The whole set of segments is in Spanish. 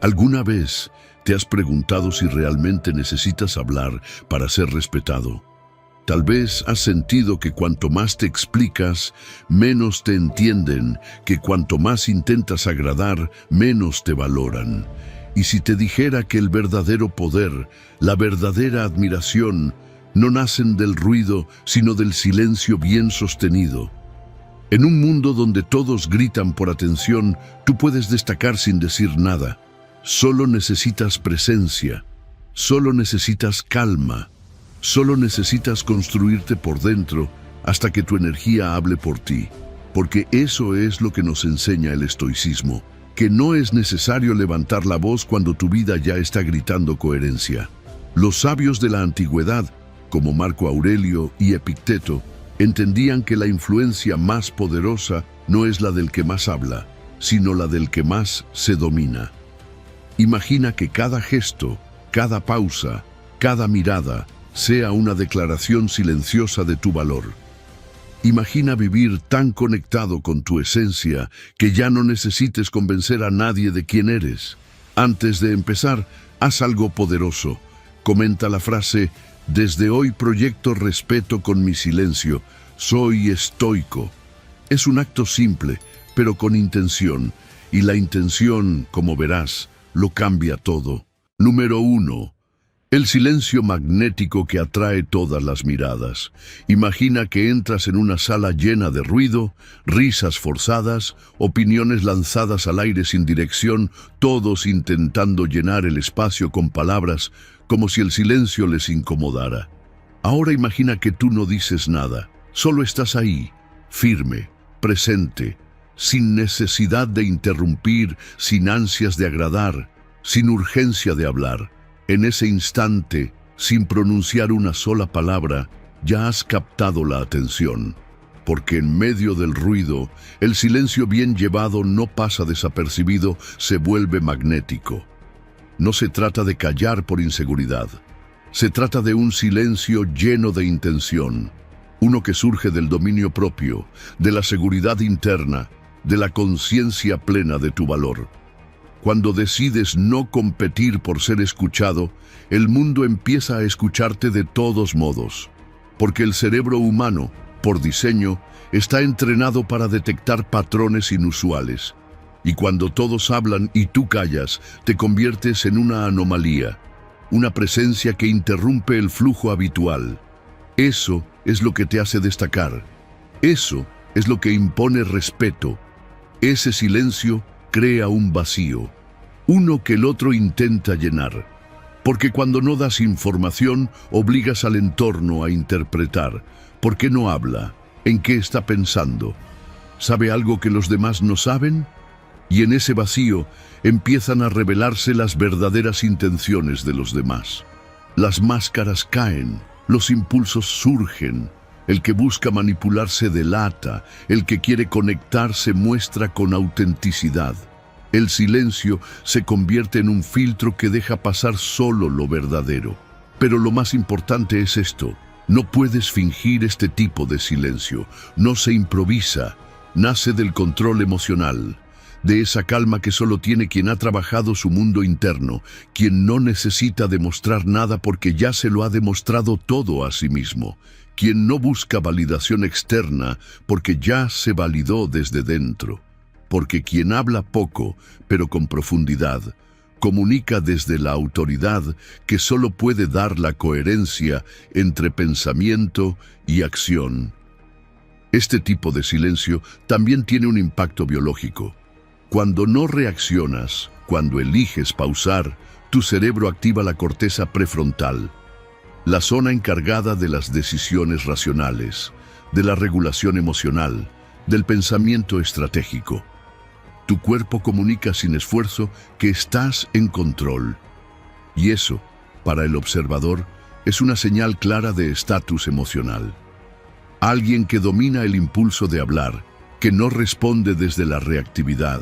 ¿Alguna vez te has preguntado si realmente necesitas hablar para ser respetado? Tal vez has sentido que cuanto más te explicas, menos te entienden, que cuanto más intentas agradar, menos te valoran. Y si te dijera que el verdadero poder, la verdadera admiración, no nacen del ruido, sino del silencio bien sostenido. En un mundo donde todos gritan por atención, tú puedes destacar sin decir nada. Solo necesitas presencia, solo necesitas calma, solo necesitas construirte por dentro hasta que tu energía hable por ti. Porque eso es lo que nos enseña el estoicismo, que no es necesario levantar la voz cuando tu vida ya está gritando coherencia. Los sabios de la antigüedad, como Marco Aurelio y Epicteto, entendían que la influencia más poderosa no es la del que más habla, sino la del que más se domina. Imagina que cada gesto, cada pausa, cada mirada sea una declaración silenciosa de tu valor. Imagina vivir tan conectado con tu esencia que ya no necesites convencer a nadie de quién eres. Antes de empezar, haz algo poderoso. Comenta la frase: "Desde hoy proyecto respeto con mi silencio. Soy estoico". Es un acto simple, pero con intención. Y la intención, como verás, lo cambia todo. Número 1. El silencio magnético que atrae todas las miradas. Imagina que entras en una sala llena de ruido, risas forzadas, opiniones lanzadas al aire sin dirección, todos intentando llenar el espacio con palabras como si el silencio les incomodara. Ahora imagina que tú no dices nada, solo estás ahí, firme, presente, sin necesidad de interrumpir, sin ansias de agradar, sin urgencia de hablar. En ese instante, sin pronunciar una sola palabra, ya has captado la atención. Porque en medio del ruido, el silencio bien llevado no pasa desapercibido, se vuelve magnético. No se trata de callar por inseguridad. Se trata de un silencio lleno de intención. Uno que surge del dominio propio, de la seguridad interna, de la conciencia plena de tu valor. Cuando decides no competir por ser escuchado, el mundo empieza a escucharte de todos modos. Porque el cerebro humano, por diseño, está entrenado para detectar patrones inusuales. Y cuando todos hablan y tú callas, te conviertes en una anomalía, una presencia que interrumpe el flujo habitual. Eso es lo que te hace destacar. Eso es lo que impone respeto. Ese silencio crea un vacío, uno que el otro intenta llenar. Porque cuando no das información, obligas al entorno a interpretar. ¿Por qué no habla? ¿En qué está pensando? ¿Sabe algo que los demás no saben? Y en ese vacío empiezan a revelarse las verdaderas intenciones de los demás. Las máscaras caen, los impulsos surgen. El que busca manipular se delata, el que quiere conectar se muestra con autenticidad. El silencio se convierte en un filtro que deja pasar solo lo verdadero. Pero lo más importante es esto: no puedes fingir este tipo de silencio. No se improvisa, nace del control emocional, de esa calma que solo tiene quien ha trabajado su mundo interno, quien no necesita demostrar nada porque ya se lo ha demostrado todo a sí mismo, quien no busca validación externa porque ya se validó desde dentro. Porque quien habla poco, pero con profundidad, comunica desde la autoridad que solo puede dar la coherencia entre pensamiento y acción. Este tipo de silencio también tiene un impacto biológico. Cuando no reaccionas, cuando eliges pausar, tu cerebro activa la corteza prefrontal, la zona encargada de las decisiones racionales, de la regulación emocional, del pensamiento estratégico. Tu cuerpo comunica sin esfuerzo que estás en control. Y eso, para el observador, es una señal clara de estatus emocional. Alguien que domina el impulso de hablar, que no responde desde la reactividad.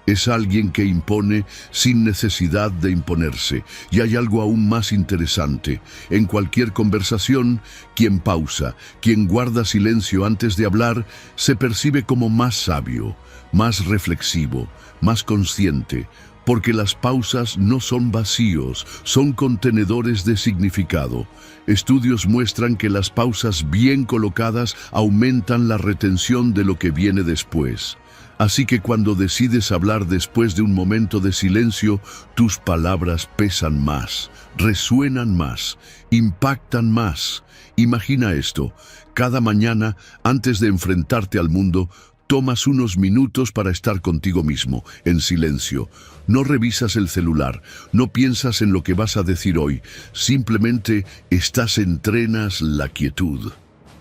Es alguien que impone sin necesidad de imponerse. Y hay algo aún más interesante. En cualquier conversación, quien pausa, quien guarda silencio antes de hablar, se percibe como más sabio, más reflexivo, más consciente, Porque las pausas no son vacíos, son contenedores de significado. Estudios muestran que las pausas bien colocadas aumentan la retención de lo que viene después. Así que cuando decides hablar después de un momento de silencio, tus palabras pesan más, resuenan más, impactan más. Imagina esto: cada mañana, antes de enfrentarte al mundo, tomas unos minutos para estar contigo mismo, en silencio. No revisas el celular, no piensas en lo que vas a decir hoy, simplemente entrenas la quietud,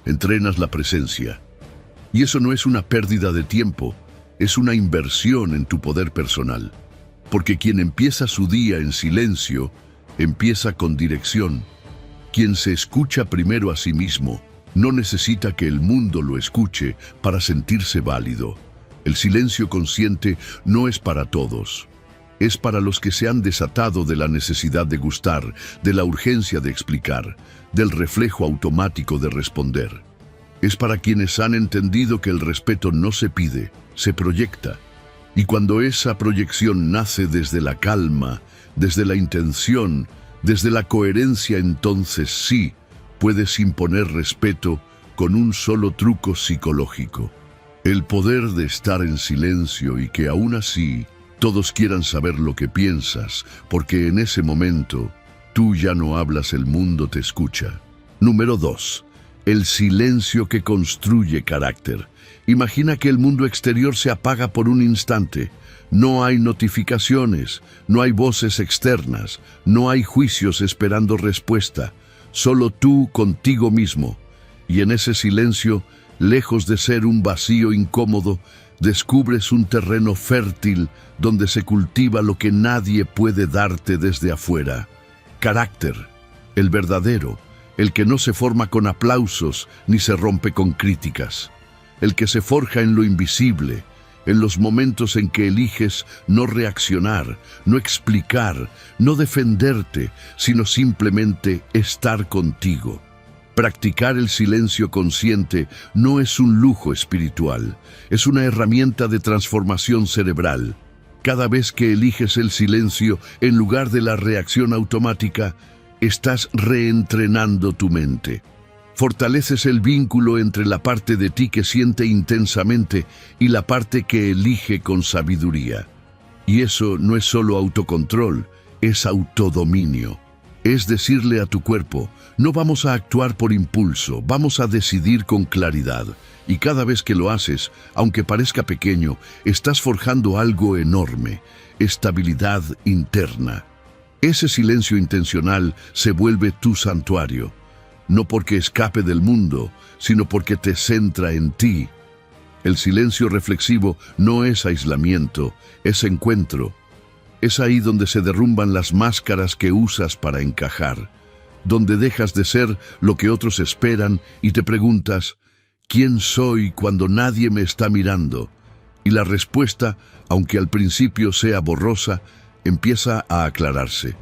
entrenas la presencia. Y eso no es una pérdida de tiempo, es una inversión en tu poder personal. Porque quien empieza su día en silencio, empieza con dirección. Quien se escucha primero a sí mismo, no necesita que el mundo lo escuche para sentirse válido. El silencio consciente no es para todos. Es para los que se han desatado de la necesidad de gustar, de la urgencia de explicar, del reflejo automático de responder. Es para quienes han entendido que el respeto no se pide, se proyecta. Y cuando esa proyección nace desde la calma, desde la intención, desde la coherencia, entonces sí, puedes imponer respeto con un solo truco psicológico. El poder de estar en silencio y que aún así todos quieran saber lo que piensas, porque en ese momento tú ya no hablas, el mundo te escucha. Número 2. El silencio que construye carácter. Imagina que el mundo exterior se apaga por un instante. No hay notificaciones, no hay voces externas, no hay juicios esperando respuesta. Solo tú contigo mismo. Y en ese silencio, lejos de ser un vacío incómodo, descubres un terreno fértil donde se cultiva lo que nadie puede darte desde afuera. Carácter, el verdadero, el que no se forma con aplausos ni se rompe con críticas. El que se forja en lo invisible, en los momentos en que eliges no reaccionar, no explicar, no defenderte, sino simplemente estar contigo. Practicar el silencio consciente no es un lujo espiritual, es una herramienta de transformación cerebral. Cada vez que eliges el silencio en lugar de la reacción automática, estás reentrenando tu mente. Fortaleces el vínculo entre la parte de ti que siente intensamente y la parte que elige con sabiduría. Y eso no es solo autocontrol, es autodominio. Es decirle a tu cuerpo: no vamos a actuar por impulso, vamos a decidir con claridad. Y cada vez que lo haces, aunque parezca pequeño, estás forjando algo enorme: estabilidad interna. Ese silencio intencional se vuelve tu santuario. No porque escape del mundo, sino porque te centra en ti. El silencio reflexivo no es aislamiento, es encuentro. Es ahí donde se derrumban las máscaras que usas para encajar, donde dejas de ser lo que otros esperan y te preguntas: ¿quién soy cuando nadie me está mirando? Y la respuesta, aunque al principio sea borrosa, empieza a aclararse.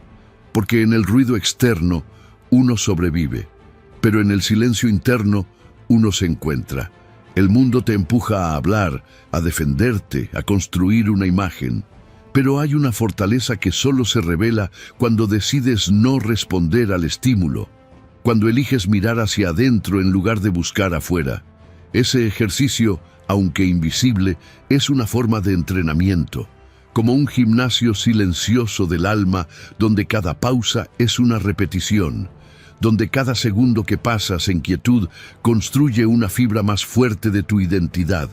Porque en el ruido externo uno sobrevive, pero en el silencio interno uno se encuentra. El mundo te empuja a hablar, a defenderte, a construir una imagen. Pero hay una fortaleza que solo se revela cuando decides no responder al estímulo, cuando eliges mirar hacia adentro en lugar de buscar afuera. Ese ejercicio, aunque invisible, es una forma de entrenamiento, como un gimnasio silencioso del alma donde cada pausa es una repetición, donde cada segundo que pasas en quietud construye una fibra más fuerte de tu identidad.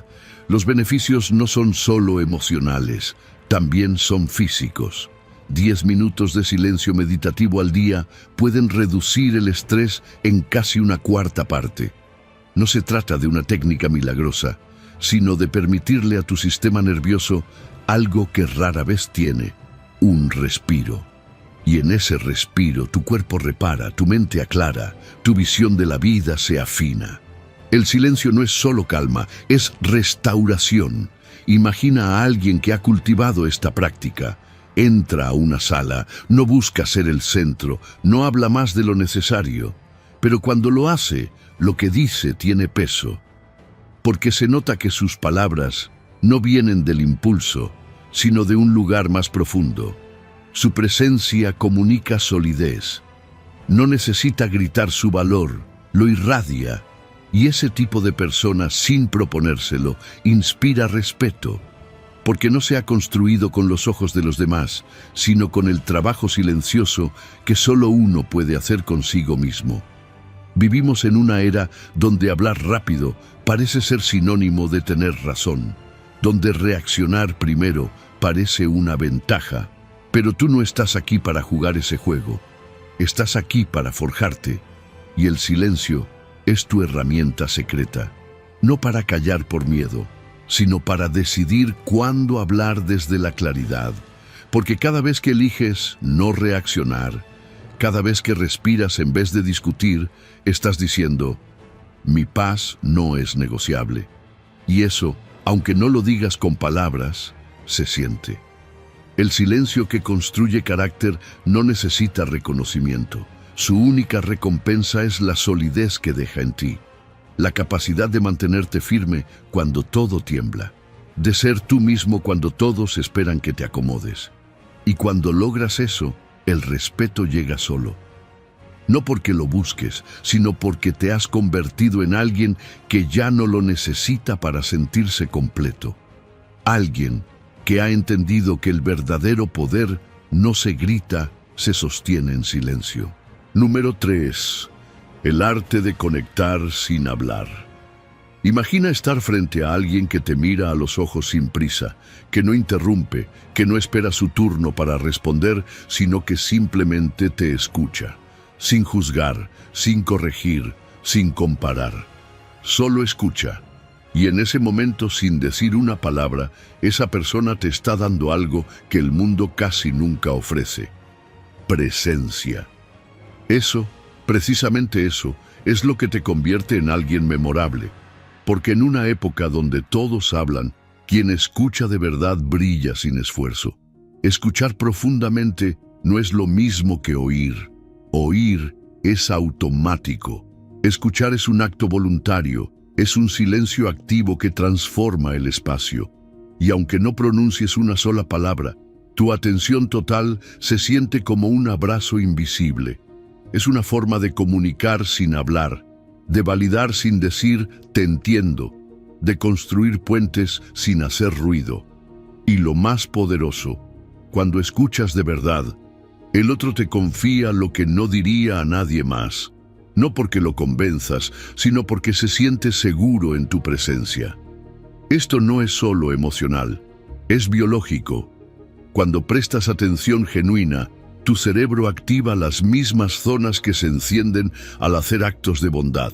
Los beneficios no son solo emocionales, también son físicos. 10 minutos de silencio meditativo al día pueden reducir el estrés en casi una cuarta parte. No se trata de una técnica milagrosa, sino de permitirle a tu sistema nervioso algo que rara vez tiene: un respiro. Y en ese respiro tu cuerpo repara, tu mente aclara, tu visión de la vida se afina. El silencio no es solo calma, es restauración. Imagina a alguien que ha cultivado esta práctica. Entra a una sala, no busca ser el centro, no habla más de lo necesario. Pero cuando lo hace, lo que dice tiene peso. Porque se nota que sus palabras no vienen del impulso, sino de un lugar más profundo. Su presencia comunica solidez. No necesita gritar su valor, lo irradia. Y ese tipo de persona, sin proponérselo, inspira respeto, porque no se ha construido con los ojos de los demás, sino con el trabajo silencioso que solo uno puede hacer consigo mismo. Vivimos en una era donde hablar rápido parece ser sinónimo de tener razón, donde reaccionar primero parece una ventaja. Pero tú no estás aquí para jugar ese juego. Estás aquí para forjarte, y el silencio es tu herramienta secreta, no para callar por miedo, sino para decidir cuándo hablar desde la claridad. Porque cada vez que eliges no reaccionar, cada vez que respiras en vez de discutir, estás diciendo, mi paz no es negociable. Y eso, aunque no lo digas con palabras, se siente. El silencio que construye carácter no necesita reconocimiento. Su única recompensa es la solidez que deja en ti, la capacidad de mantenerte firme cuando todo tiembla, de ser tú mismo cuando todos esperan que te acomodes. Y cuando logras eso, el respeto llega solo. No porque lo busques, sino porque te has convertido en alguien que ya no lo necesita para sentirse completo. Alguien que ha entendido que el verdadero poder no se grita, se sostiene en silencio. Número 3. El arte de conectar sin hablar. Imagina estar frente a alguien que te mira a los ojos sin prisa, que no interrumpe, que no espera su turno para responder, sino que simplemente te escucha, sin juzgar, sin corregir, sin comparar. Solo escucha. Y en ese momento, sin decir una palabra, esa persona te está dando algo que el mundo casi nunca ofrece: presencia. Eso, precisamente eso, es lo que te convierte en alguien memorable. Porque en una época donde todos hablan, quien escucha de verdad brilla sin esfuerzo. Escuchar profundamente no es lo mismo que oír. Oír es automático. Escuchar es un acto voluntario, es un silencio activo que transforma el espacio. Y aunque no pronuncies una sola palabra, tu atención total se siente como un abrazo invisible. Es una forma de comunicar sin hablar, de validar sin decir «te entiendo», de construir puentes sin hacer ruido. Y lo más poderoso, cuando escuchas de verdad, el otro te confía lo que no diría a nadie más, no porque lo convenzas, sino porque se siente seguro en tu presencia. Esto no es solo emocional, es biológico. Cuando prestas atención genuina, tu cerebro activa las mismas zonas que se encienden al hacer actos de bondad.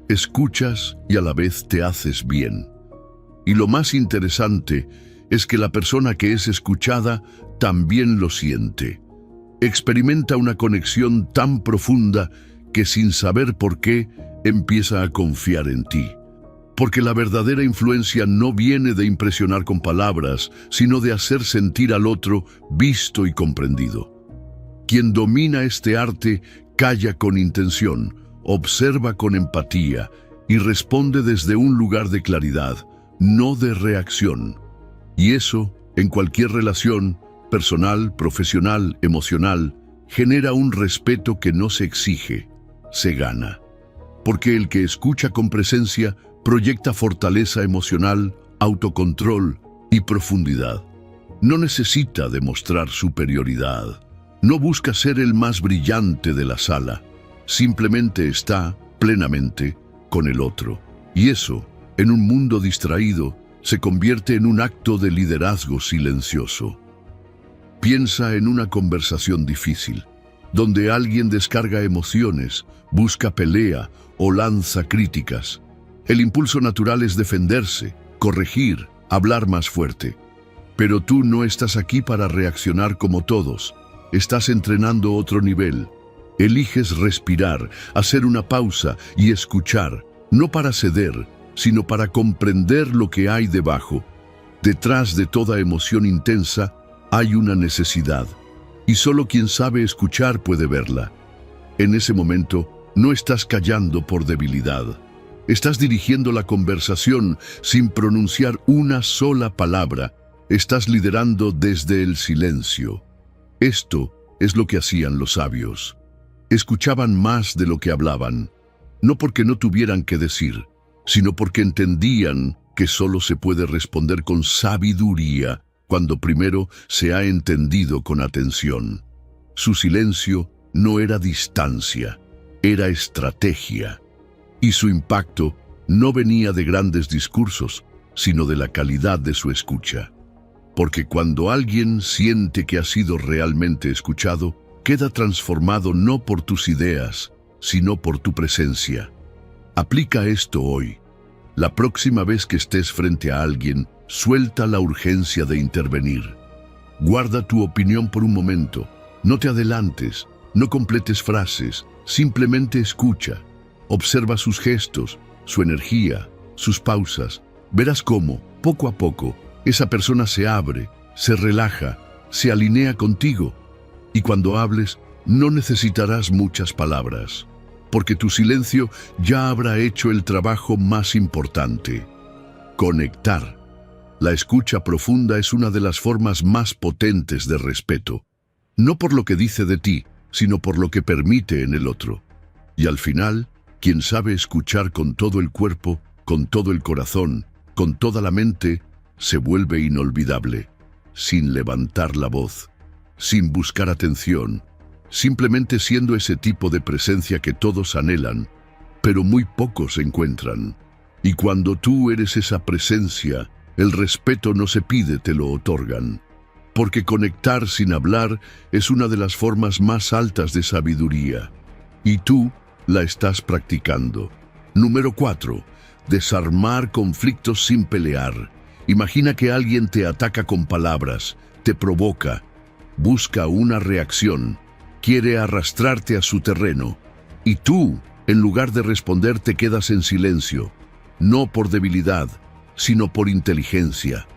Escuchas y a la vez te haces bien. Y lo más interesante es que la persona que es escuchada también lo siente. Experimenta una conexión tan profunda que sin saber por qué empieza a confiar en ti. Porque la verdadera influencia no viene de impresionar con palabras, sino de hacer sentir al otro visto y comprendido. Quien domina este arte calla con intención, observa con empatía y responde desde un lugar de claridad, no de reacción. Y eso, en cualquier relación, personal, profesional, emocional, genera un respeto que no se exige, se gana. Porque el que escucha con presencia proyecta fortaleza emocional, autocontrol y profundidad. No necesita demostrar superioridad. No busca ser el más brillante de la sala. Simplemente está plenamente con el otro. Y eso, en un mundo distraído, se convierte en un acto de liderazgo silencioso. Piensa en una conversación difícil, donde alguien descarga emociones, busca pelea o lanza críticas. El impulso natural es defenderse, corregir, hablar más fuerte. Pero tú no estás aquí para reaccionar como todos. Estás entrenando otro nivel. Eliges respirar, hacer una pausa y escuchar, no para ceder, sino para comprender lo que hay debajo. Detrás de toda emoción intensa hay una necesidad, y solo quien sabe escuchar puede verla. En ese momento, no estás callando por debilidad. Estás dirigiendo la conversación sin pronunciar una sola palabra, Estás liderando desde el silencio. Esto es lo que hacían los sabios. Escuchaban más de lo que hablaban, no porque no tuvieran que decir, sino porque entendían que solo se puede responder con sabiduría cuando primero se ha entendido con atención. Su silencio no era distancia, era estrategia. Y su impacto no venía de grandes discursos, sino de la calidad de su escucha. Porque cuando alguien siente que ha sido realmente escuchado, queda transformado no por tus ideas, sino por tu presencia. Aplica esto hoy. La próxima vez que estés frente a alguien, suelta la urgencia de intervenir. Guarda tu opinión por un momento. No te adelantes, no completes frases, simplemente escucha. Observa sus gestos, su energía, sus pausas. Verás cómo, poco a poco, esa persona se abre, se relaja, se alinea contigo. Y cuando hables, no necesitarás muchas palabras, porque tu silencio ya habrá hecho el trabajo más importante. Conectar. La escucha profunda es una de las formas más potentes de respeto, no por lo que dice de ti, sino por lo que permite en el otro. Y al final, quien sabe escuchar con todo el cuerpo, con todo el corazón, con toda la mente, se vuelve inolvidable, sin levantar la voz, sin buscar atención, simplemente siendo ese tipo de presencia que todos anhelan, pero muy pocos encuentran. Y cuando tú eres esa presencia, el respeto no se pide, te lo otorgan. Porque conectar sin hablar es una de las formas más altas de sabiduría. Y tú la estás practicando. Número 4. Desarmar conflictos sin pelear. Imagina que alguien te ataca con palabras, te provoca, busca una reacción, quiere arrastrarte a su terreno. Y tú, en lugar de responder, te quedas en silencio. No por debilidad, sino por inteligencia.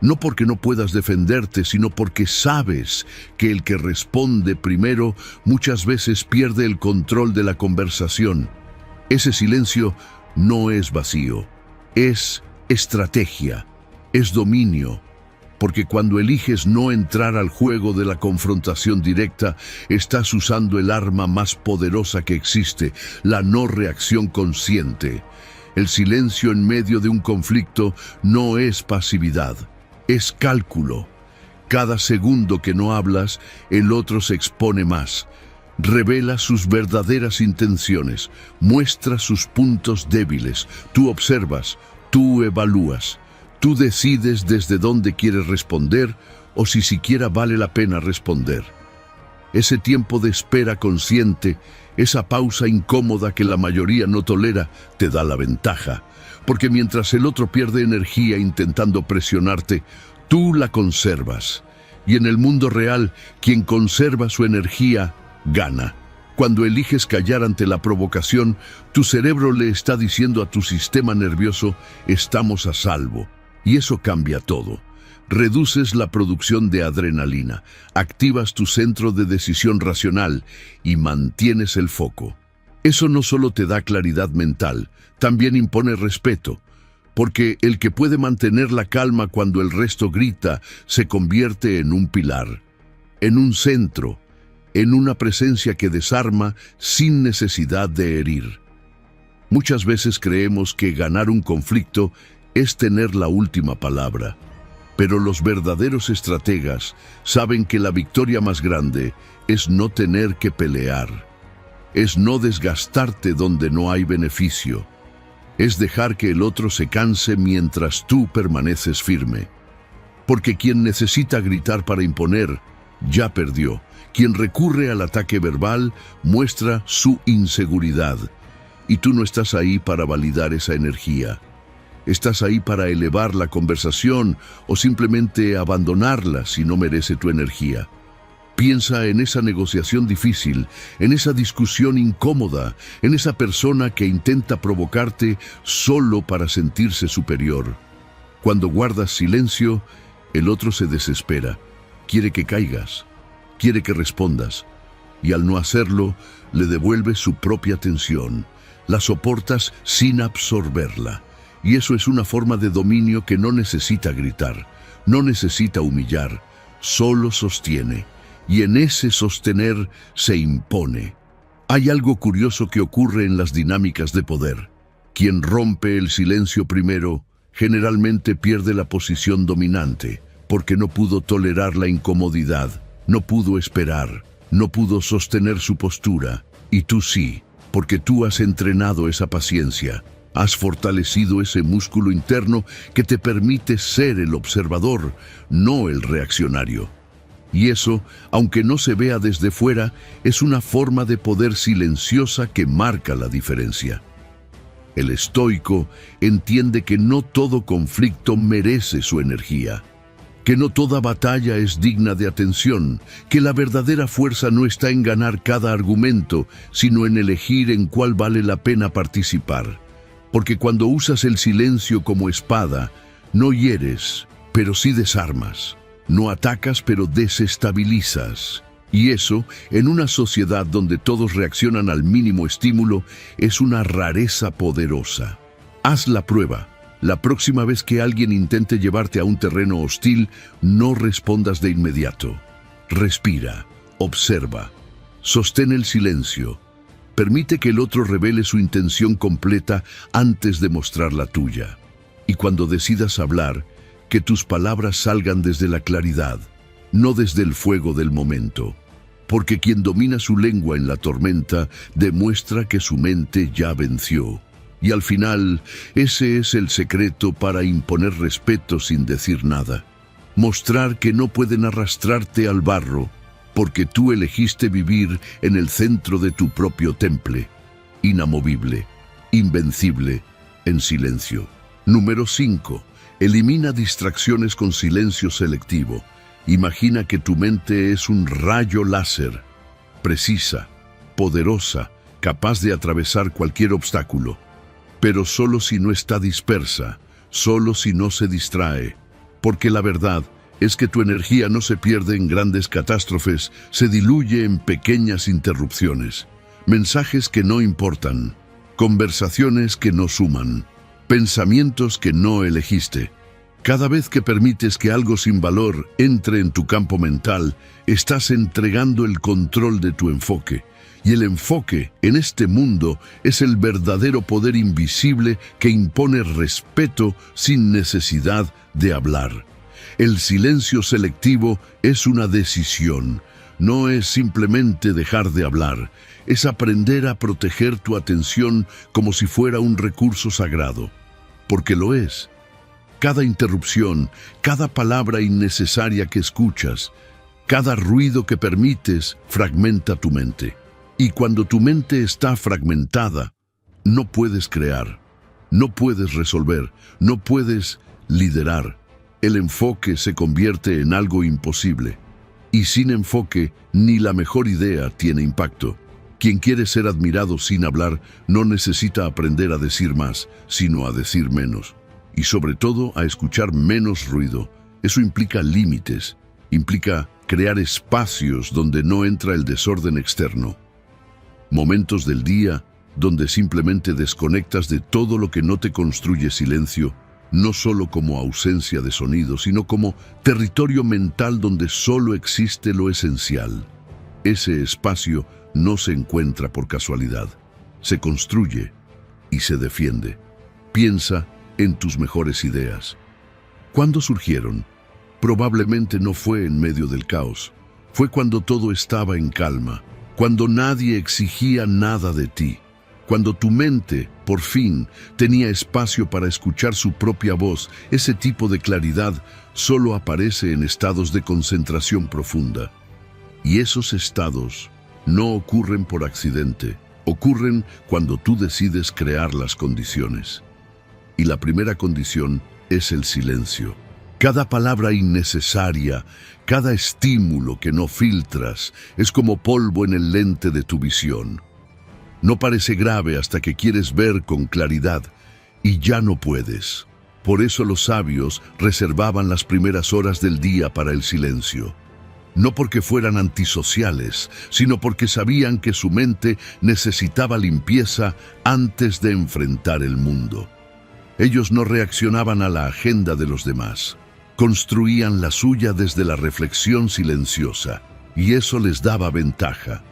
No porque no puedas defenderte, sino porque sabes que el que responde primero muchas veces pierde el control de la conversación. Ese silencio no es vacío, es estrategia, es dominio. Porque cuando eliges no entrar al juego de la confrontación directa, estás usando el arma más poderosa que existe, la no reacción consciente. El silencio en medio de un conflicto no es pasividad, es cálculo. Cada segundo que no hablas, el otro se expone más. Revela sus verdaderas intenciones, muestra sus puntos débiles. Tú observas, tú evalúas. Tú decides desde dónde quieres responder o si siquiera vale la pena responder. Ese tiempo de espera consciente, esa pausa incómoda que la mayoría no tolera, te da la ventaja. Porque mientras el otro pierde energía intentando presionarte, tú la conservas. Y en el mundo real, quien conserva su energía, gana. Cuando eliges callar ante la provocación, tu cerebro le está diciendo a tu sistema nervioso, estamos a salvo. Y eso cambia todo. Reduces la producción de adrenalina, activas tu centro de decisión racional y mantienes el foco. Eso no solo te da claridad mental, también impone respeto, porque el que puede mantener la calma cuando el resto grita se convierte en un pilar, en un centro, en una presencia que desarma sin necesidad de herir. Muchas veces creemos que ganar un conflicto es tener la última palabra, pero los verdaderos estrategas saben que la victoria más grande es no tener que pelear, es no desgastarte donde no hay beneficio, es dejar que el otro se canse mientras tú permaneces firme. Porque quien necesita gritar para imponer, ya perdió. Quien recurre al ataque verbal muestra su inseguridad, y tú no estás ahí para validar esa energía. Estás ahí para elevar la conversación o simplemente abandonarla si no merece tu energía. Piensa en esa negociación difícil, en esa discusión incómoda, en esa persona que intenta provocarte solo para sentirse superior. Cuando guardas silencio, el otro se desespera, quiere que caigas, quiere que respondas, y al no hacerlo, le devuelves su propia atención, la soportas sin absorberla. Y eso es una forma de dominio que no necesita gritar. No necesita humillar, solo sostiene, y en ese sostener se impone. Hay algo curioso que ocurre en las dinámicas de poder. Quien rompe el silencio primero, generalmente pierde la posición dominante, porque no pudo tolerar la incomodidad, no pudo esperar, no pudo sostener su postura. Y tú sí, porque tú has entrenado esa paciencia, has fortalecido ese músculo interno que te permite ser el observador, no el reaccionario. Y eso, aunque no se vea desde fuera, es una forma de poder silenciosa que marca la diferencia. El estoico entiende que no todo conflicto merece su energía, que no toda batalla es digna de atención, que la verdadera fuerza no está en ganar cada argumento, sino en elegir en cuál vale la pena participar. Porque cuando usas el silencio como espada, no hieres, pero sí desarmas. No atacas, pero desestabilizas. Y eso, en una sociedad donde todos reaccionan al mínimo estímulo, es una rareza poderosa. Haz la prueba. La próxima vez que alguien intente llevarte a un terreno hostil, no respondas de inmediato. Respira, observa, sostén el silencio. Permite que el otro revele su intención completa antes de mostrar la tuya. Y cuando decidas hablar, que tus palabras salgan desde la claridad, no desde el fuego del momento. Porque quien domina su lengua en la tormenta demuestra que su mente ya venció. Y al final, ese es el secreto para imponer respeto sin decir nada. Mostrar que no pueden arrastrarte al barro, porque tú elegiste vivir en el centro de tu propio temple, inamovible, invencible, en silencio. Número 5. Elimina distracciones con silencio selectivo. Imagina que tu mente es un rayo láser, precisa, poderosa, capaz de atravesar cualquier obstáculo. Pero solo si no está dispersa, solo si no se distrae. Porque la verdad es que tu energía no se pierde en grandes catástrofes, se diluye en pequeñas interrupciones. Mensajes que no importan, conversaciones que no suman, pensamientos que no elegiste. Cada vez que permites que algo sin valor entre en tu campo mental, estás entregando el control de tu enfoque. Y el enfoque en este mundo es el verdadero poder invisible que impone respeto sin necesidad de hablar. El silencio selectivo es una decisión, no es simplemente dejar de hablar, es aprender a proteger tu atención como si fuera un recurso sagrado, porque lo es. Cada interrupción, cada palabra innecesaria que escuchas, cada ruido que permites, fragmenta tu mente. Y cuando tu mente está fragmentada, no puedes crear, no puedes resolver, no puedes liderar. El enfoque se convierte en algo imposible. Y sin enfoque, ni la mejor idea tiene impacto. Quien quiere ser admirado sin hablar no necesita aprender a decir más, sino a decir menos. Y sobre todo a escuchar menos ruido. Eso implica límites, implica crear espacios donde no entra el desorden externo. Momentos del día donde simplemente desconectas de todo lo que no te construye silencio, no solo como ausencia de sonido, sino como territorio mental donde solo existe lo esencial. Ese espacio no se encuentra por casualidad, se construye y se defiende. Piensa en tus mejores ideas. ¿Cuándo surgieron? Probablemente no fue en medio del caos, fue cuando todo estaba en calma, cuando nadie exigía nada de ti, cuando tu mente, por fin, tenía espacio para escuchar su propia voz. Ese tipo de claridad solo aparece en estados de concentración profunda. Y esos estados no ocurren por accidente, ocurren cuando tú decides crear las condiciones. Y la primera condición es el silencio. Cada palabra innecesaria, cada estímulo que no filtras, es como polvo en el lente de tu visión. No parece grave hasta que quieres ver con claridad y ya no puedes. Por eso los sabios reservaban las primeras horas del día para el silencio. No porque fueran antisociales, sino porque sabían que su mente necesitaba limpieza antes de enfrentar el mundo. Ellos no reaccionaban a la agenda de los demás. construían la suya desde la reflexión silenciosa, y eso les daba ventaja.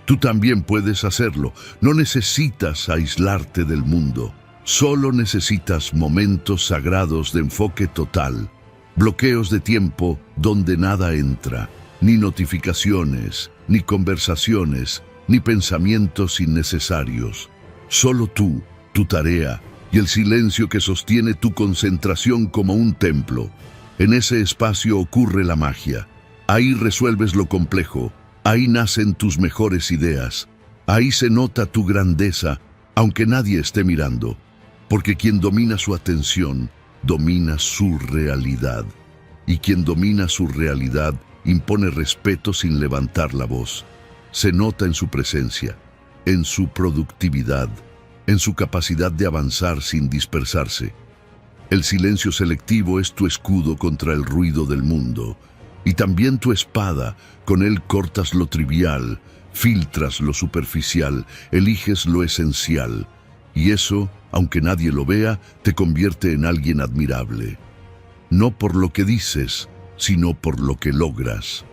Tú también puedes hacerlo. No necesitas aislarte del mundo. Solo necesitas momentos sagrados de enfoque total, bloqueos de tiempo donde nada entra, ni notificaciones, ni conversaciones, ni pensamientos innecesarios. Solo tú, tu tarea y el silencio que sostiene tu concentración como un templo. En ese espacio ocurre la magia. Ahí resuelves lo complejo. Ahí nacen tus mejores ideas. Ahí se nota tu grandeza, aunque nadie esté mirando. Porque quien domina su atención, domina su realidad. Y quien domina su realidad, impone respeto sin levantar la voz. Se nota en su presencia, en su productividad, en su capacidad de avanzar sin dispersarse. El silencio selectivo es tu escudo contra el ruido del mundo, y también tu espada. Con él cortas lo trivial, filtras lo superficial, eliges lo esencial, y eso, aunque nadie lo vea, te convierte en alguien admirable. No por lo que dices, sino por lo que logras.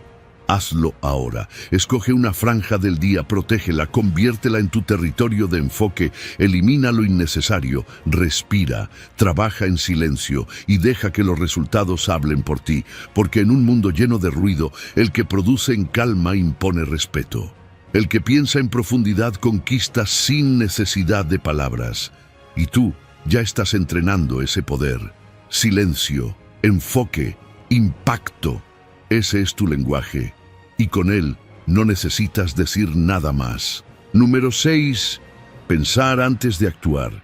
Hazlo ahora. Escoge una franja del día, protégela, conviértela en tu territorio de enfoque, elimina lo innecesario, respira, trabaja en silencio y deja que los resultados hablen por ti, porque en un mundo lleno de ruido, el que produce en calma impone respeto. El que piensa en profundidad conquista sin necesidad de palabras. Y tú ya estás entrenando ese poder. Silencio, enfoque, impacto. Ese es tu lenguaje, y con él no necesitas decir nada más. Número 6. Pensar antes de actuar.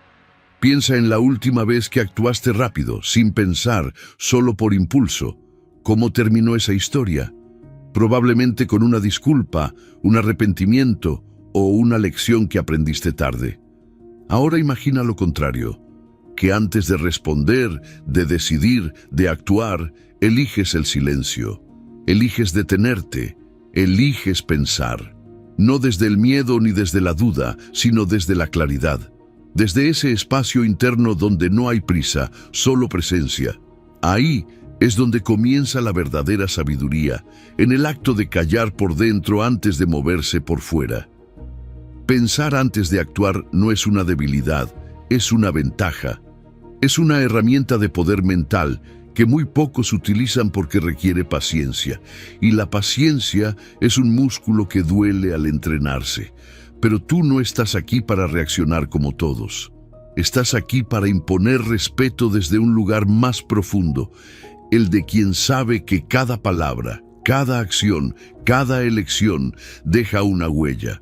Piensa en la última vez que actuaste rápido, sin pensar, solo por impulso. ¿Cómo terminó esa historia? Probablemente con una disculpa, un arrepentimiento o una lección que aprendiste tarde. Ahora imagina lo contrario, que antes de responder, de decidir, de actuar, eliges el silencio. Eliges detenerte, eliges pensar, no desde el miedo ni desde la duda, sino desde la claridad, desde ese espacio interno donde no hay prisa, solo presencia. Ahí es donde comienza la verdadera sabiduría, en el acto de callar por dentro antes de moverse por fuera. Pensar antes de actuar no es una debilidad, es una ventaja, es una herramienta de poder mental que muy pocos utilizan porque requiere paciencia, y la paciencia es un músculo que duele al entrenarse. Pero tú no estás aquí para reaccionar como todos. Estás aquí para imponer respeto desde un lugar más profundo, el de quien sabe que cada palabra, cada acción, cada elección deja una huella.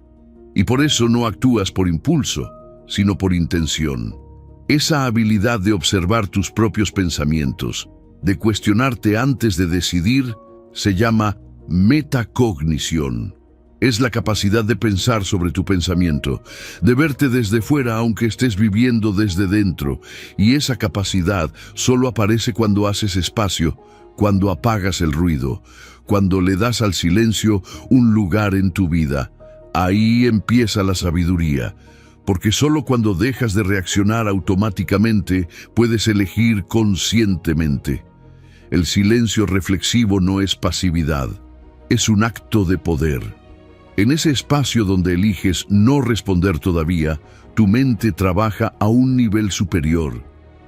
Y por eso no actúas por impulso, sino por intención. Esa habilidad de observar tus propios pensamientos, de cuestionarte antes de decidir, se llama metacognición. Es la capacidad de pensar sobre tu pensamiento, de verte desde fuera aunque estés viviendo desde dentro, y esa capacidad solo aparece cuando haces espacio, cuando apagas el ruido, cuando le das al silencio un lugar en tu vida. Ahí empieza la sabiduría, porque solo cuando dejas de reaccionar automáticamente puedes elegir conscientemente. El silencio reflexivo no es pasividad, es un acto de poder. En ese espacio donde eliges no responder todavía, tu mente trabaja a un nivel superior.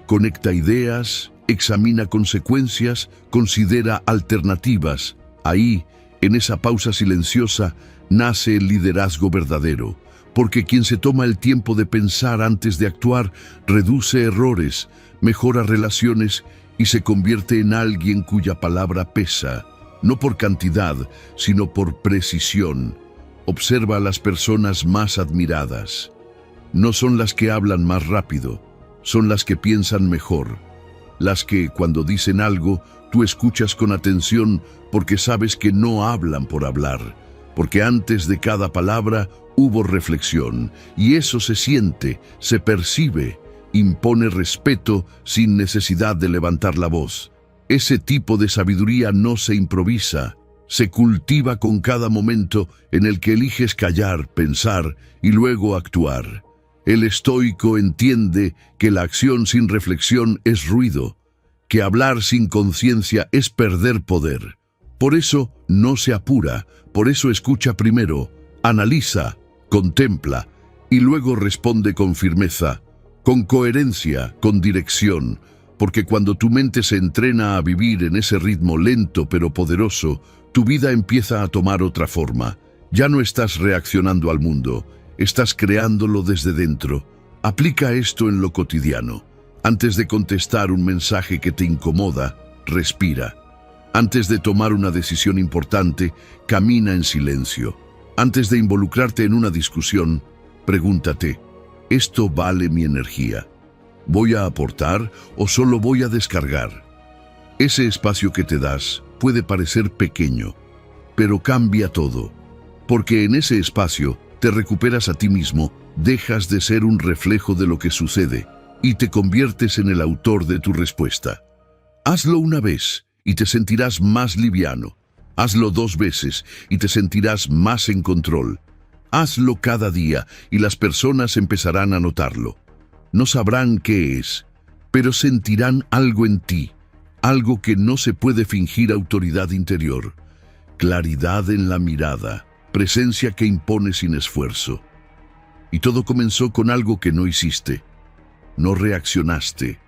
Conecta ideas, examina consecuencias, considera alternativas. Ahí, en esa pausa silenciosa, nace el liderazgo verdadero, porque quien se toma el tiempo de pensar antes de actuar reduce errores, mejora relaciones y se convierte en alguien cuya palabra pesa, no por cantidad, sino por precisión. Observa a las personas más admiradas. No son las que hablan más rápido, son las que piensan mejor. Las que, cuando dicen algo, tú escuchas con atención porque sabes que no hablan por hablar, porque antes de cada palabra hubo reflexión, y eso se siente, se percibe, impone respeto sin necesidad de levantar la voz. Ese tipo de sabiduría no se improvisa, se cultiva con cada momento en el que eliges callar, pensar y luego actuar. El estoico entiende que la acción sin reflexión es ruido, que hablar sin conciencia es perder poder. Por eso no se apura, por eso escucha primero, analiza, contempla y luego responde con firmeza, con coherencia, con dirección, porque cuando tu mente se entrena a vivir en ese ritmo lento pero poderoso, tu vida empieza a tomar otra forma. Ya no estás reaccionando al mundo, estás creándolo desde dentro. Aplica esto en lo cotidiano. Antes de contestar un mensaje que te incomoda, respira. Antes de tomar una decisión importante, camina en silencio. Antes de involucrarte en una discusión, pregúntate, ¿esto vale mi energía? ¿Voy a aportar o solo voy a descargar? Ese espacio que te das puede parecer pequeño, pero cambia todo. Porque en ese espacio te recuperas a ti mismo, dejas de ser un reflejo de lo que sucede y te conviertes en el autor de tu respuesta. Hazlo una vez y te sentirás más liviano. Hazlo 2 veces y te sentirás más en control. Hazlo cada día y las personas empezarán a notarlo. No sabrán qué es, pero sentirán algo en ti, algo que no se puede fingir: autoridad interior, claridad en la mirada, presencia que impone sin esfuerzo. Y todo comenzó con algo que no hiciste. No reaccionaste,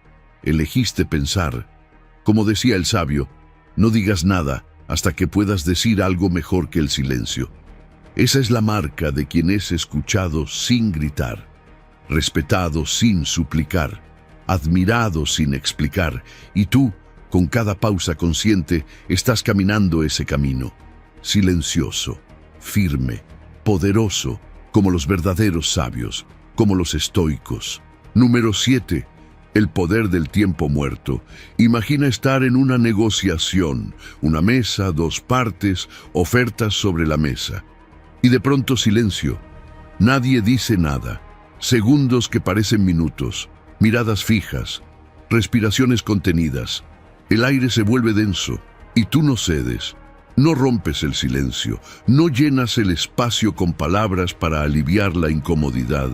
elegiste pensar. Como decía el sabio, no digas nada hasta que puedas decir algo mejor que el silencio. Esa es la marca de quien es escuchado sin gritar, respetado sin suplicar, admirado sin explicar, y tú, con cada pausa consciente, estás caminando ese camino, silencioso, firme, poderoso, como los verdaderos sabios, como los estoicos. Número 7. El poder del tiempo muerto. Imagina estar en una negociación, una mesa, 2 partes, ofertas sobre la mesa. Y de pronto silencio. Nadie dice nada. Segundos que parecen minutos, miradas fijas, respiraciones contenidas. El aire se vuelve denso y tú no cedes. No rompes el silencio, no llenas el espacio con palabras para aliviar la incomodidad.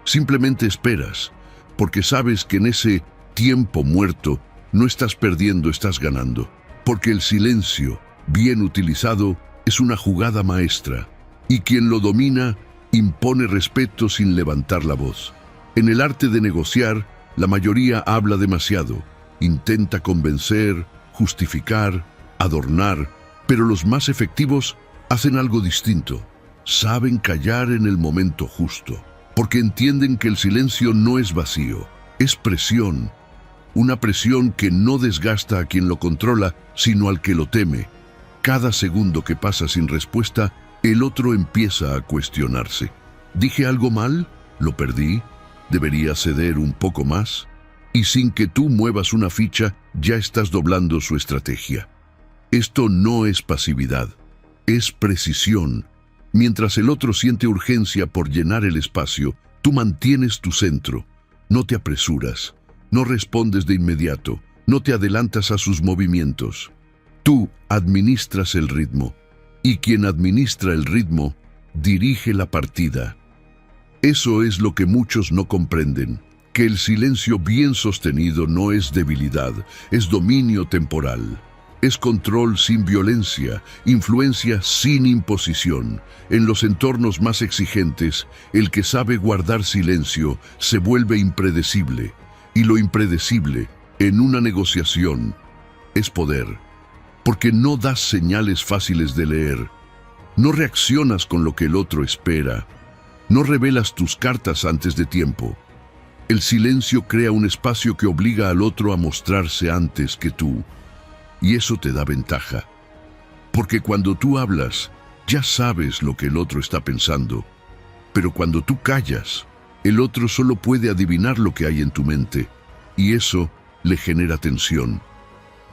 Simplemente esperas, porque sabes que en ese tiempo muerto no estás perdiendo, estás ganando. Porque el silencio, bien utilizado, es una jugada maestra, y quien lo domina impone respeto sin levantar la voz. En el arte de negociar, la mayoría habla demasiado, intenta convencer, justificar, adornar, pero los más efectivos hacen algo distinto. Saben callar en el momento justo, porque entienden que el silencio no es vacío, es presión. Una presión que no desgasta a quien lo controla, sino al que lo teme. Cada segundo que pasa sin respuesta, el otro empieza a cuestionarse. ¿Dije algo mal? ¿Lo perdí? ¿Debería ceder un poco más? Y sin que tú muevas una ficha, ya estás doblando su estrategia. Esto no es pasividad, es precisión. Mientras el otro siente urgencia por llenar el espacio, tú mantienes tu centro. No te apresuras, no respondes de inmediato, no te adelantas a sus movimientos. Tú administras el ritmo, y quien administra el ritmo, dirige la partida. Eso es lo que muchos no comprenden, que el silencio bien sostenido no es debilidad, es dominio temporal. Es control sin violencia, influencia sin imposición. En los entornos más exigentes, el que sabe guardar silencio se vuelve impredecible. Y lo impredecible, en una negociación, es poder. Porque no das señales fáciles de leer. No reaccionas con lo que el otro espera. No revelas tus cartas antes de tiempo. El silencio crea un espacio que obliga al otro a mostrarse antes que tú. Y eso te da ventaja, porque cuando tú hablas, ya sabes lo que el otro está pensando, pero cuando tú callas, el otro solo puede adivinar lo que hay en tu mente, y eso le genera tensión.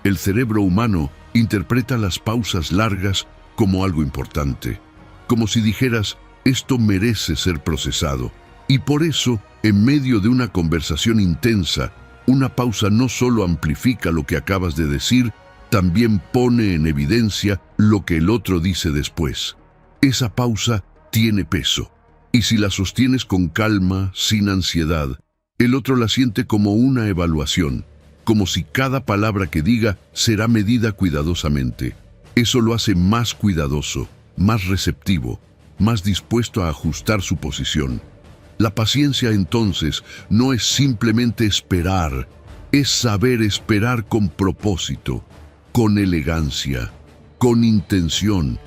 El cerebro humano interpreta las pausas largas como algo importante, como si dijeras, esto merece ser procesado, y por eso, en medio de una conversación intensa, una pausa no solo amplifica lo que acabas de decir, también pone en evidencia lo que el otro dice después. Esa pausa tiene peso, y si la sostienes con calma, sin ansiedad, el otro la siente como una evaluación, como si cada palabra que diga será medida cuidadosamente. Eso lo hace más cuidadoso, más receptivo, más dispuesto a ajustar su posición. La paciencia, entonces, no es simplemente esperar, es saber esperar con propósito, con elegancia, con intención.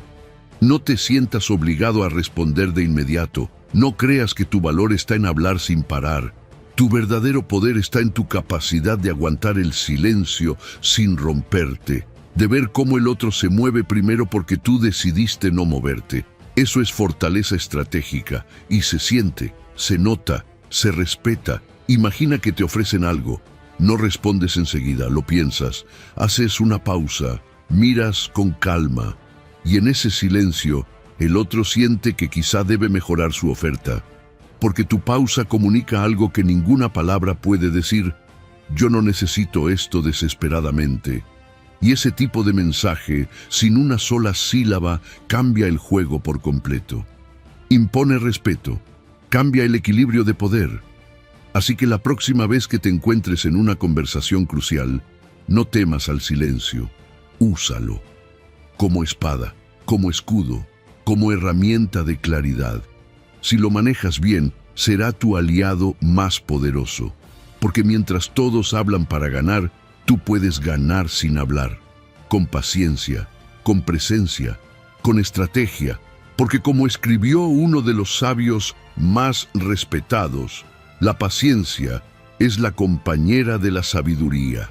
No te sientas obligado a responder de inmediato. No creas que tu valor está en hablar sin parar. Tu verdadero poder está en tu capacidad de aguantar el silencio sin romperte, de ver cómo el otro se mueve primero porque tú decidiste no moverte. Eso es fortaleza estratégica y se siente, se nota, se respeta. Imagina que te ofrecen algo. No respondes enseguida, lo piensas, haces una pausa, miras con calma. Y en ese silencio, el otro siente que quizá debe mejorar su oferta. Porque tu pausa comunica algo que ninguna palabra puede decir. Yo no necesito esto desesperadamente. Y ese tipo de mensaje, sin una sola sílaba, cambia el juego por completo. Impone respeto, cambia el equilibrio de poder. Así que la próxima vez que te encuentres en una conversación crucial, no temas al silencio, úsalo. Como espada, como escudo, como herramienta de claridad. Si lo manejas bien, será tu aliado más poderoso, porque mientras todos hablan para ganar, tú puedes ganar sin hablar, con paciencia, con presencia, con estrategia, porque como escribió uno de los sabios más respetados, la paciencia es la compañera de la sabiduría.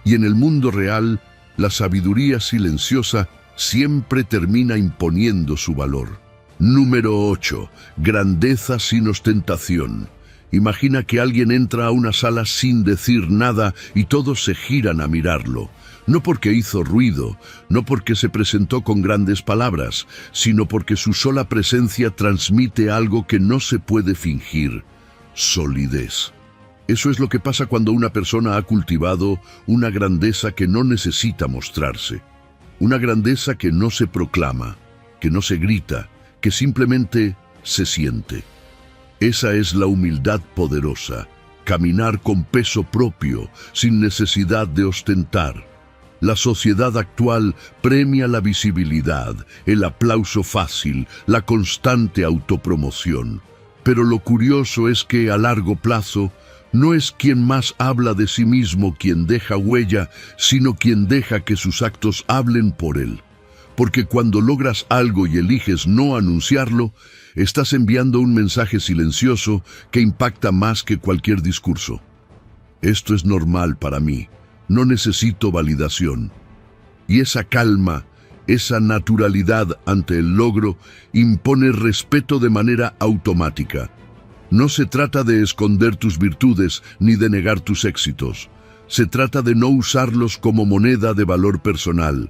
Y en el mundo real, la sabiduría silenciosa siempre termina imponiendo su valor. Número 8. Grandeza sin ostentación. Imagina que alguien entra a una sala sin decir nada y todos se giran a mirarlo. No porque hizo ruido, no porque se presentó con grandes palabras, sino porque su sola presencia transmite algo que no se puede fingir: solidez. Eso es lo que pasa cuando una persona ha cultivado una grandeza que no necesita mostrarse. Una grandeza que no se proclama, que no se grita, que simplemente se siente. Esa es la humildad poderosa, caminar con peso propio, sin necesidad de ostentar. La sociedad actual premia la visibilidad, el aplauso fácil, la constante autopromoción. Pero lo curioso es que a largo plazo, no es quien más habla de sí mismo quien deja huella, sino quien deja que sus actos hablen por él. Porque cuando logras algo y eliges no anunciarlo, estás enviando un mensaje silencioso que impacta más que cualquier discurso. Esto es normal para mí, no necesito validación. Y esa calma, esa naturalidad ante el logro, impone respeto de manera automática. No se trata de esconder tus virtudes ni de negar tus éxitos. Se trata de no usarlos como moneda de valor personal.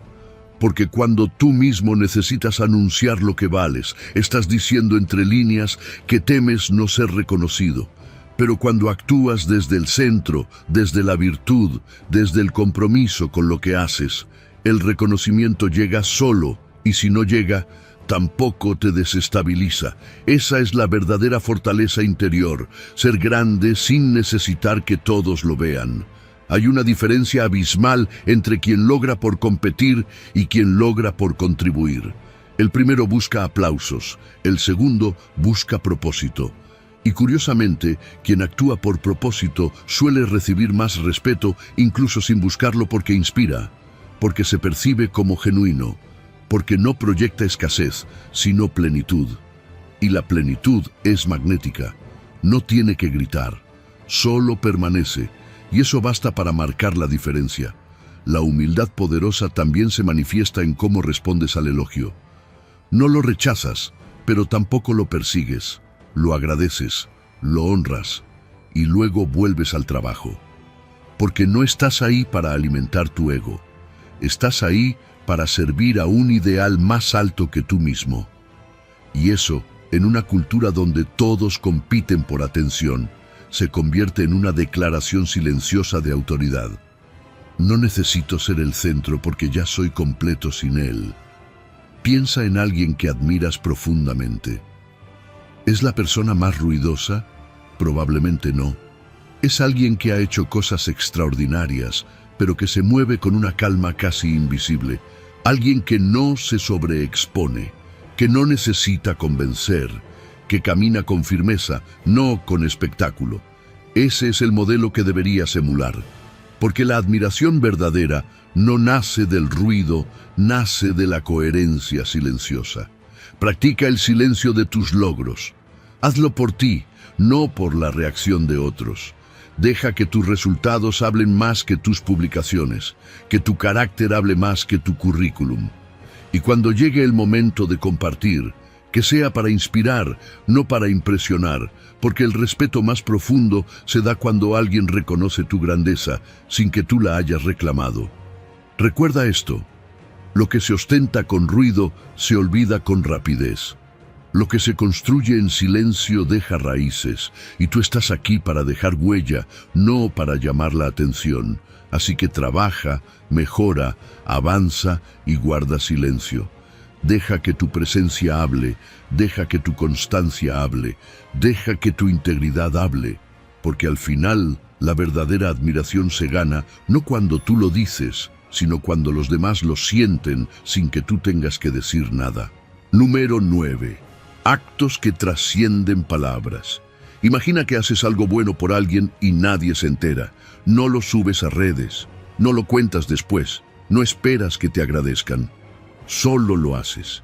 Porque cuando tú mismo necesitas anunciar lo que vales, estás diciendo entre líneas que temes no ser reconocido. Pero cuando actúas desde el centro, desde la virtud, desde el compromiso con lo que haces, el reconocimiento llega solo, y si no llega, tampoco te desestabiliza. Esa es la verdadera fortaleza interior, ser grande sin necesitar que todos lo vean. Hay una diferencia abismal entre quien logra por competir y quien logra por contribuir. El primero busca aplausos, el segundo busca propósito. Y curiosamente, quien actúa por propósito suele recibir más respeto, incluso sin buscarlo, porque inspira, porque se percibe como genuino, porque no proyecta escasez, sino plenitud. Y la plenitud es magnética, no tiene que gritar, solo permanece, y eso basta para marcar la diferencia. La humildad poderosa también se manifiesta en cómo respondes al elogio. No lo rechazas, pero tampoco lo persigues, lo agradeces, lo honras, y luego vuelves al trabajo. Porque no estás ahí para alimentar tu ego, estás ahí para servir a un ideal más alto que tú mismo. Y eso, en una cultura donde todos compiten por atención, se convierte en una declaración silenciosa de autoridad. No necesito ser el centro porque ya soy completo sin él. Piensa en alguien que admiras profundamente. ¿Es la persona más ruidosa? Probablemente no. Es alguien que ha hecho cosas extraordinarias, pero que se mueve con una calma casi invisible. Alguien que no se sobreexpone, que no necesita convencer, que camina con firmeza, no con espectáculo. Ese es el modelo que deberías emular, porque la admiración verdadera no nace del ruido, nace de la coherencia silenciosa. Practica el silencio de tus logros. Hazlo por ti, no por la reacción de otros. Deja que tus resultados hablen más que tus publicaciones, que tu carácter hable más que tu currículum. Y cuando llegue el momento de compartir, que sea para inspirar, no para impresionar, porque el respeto más profundo se da cuando alguien reconoce tu grandeza sin que tú la hayas reclamado. Recuerda esto: lo que se ostenta con ruido se olvida con rapidez. Lo que se construye en silencio deja raíces, y tú estás aquí para dejar huella, no para llamar la atención. Así que trabaja, mejora, avanza y guarda silencio. Deja que tu presencia hable, deja que tu constancia hable, deja que tu integridad hable, porque al final la verdadera admiración se gana no cuando tú lo dices, sino cuando los demás lo sienten sin que tú tengas que decir nada. Número 9. Actos que trascienden palabras. Imagina que haces algo bueno por alguien y nadie se entera. No lo subes a redes, no lo cuentas después, no esperas que te agradezcan. Solo lo haces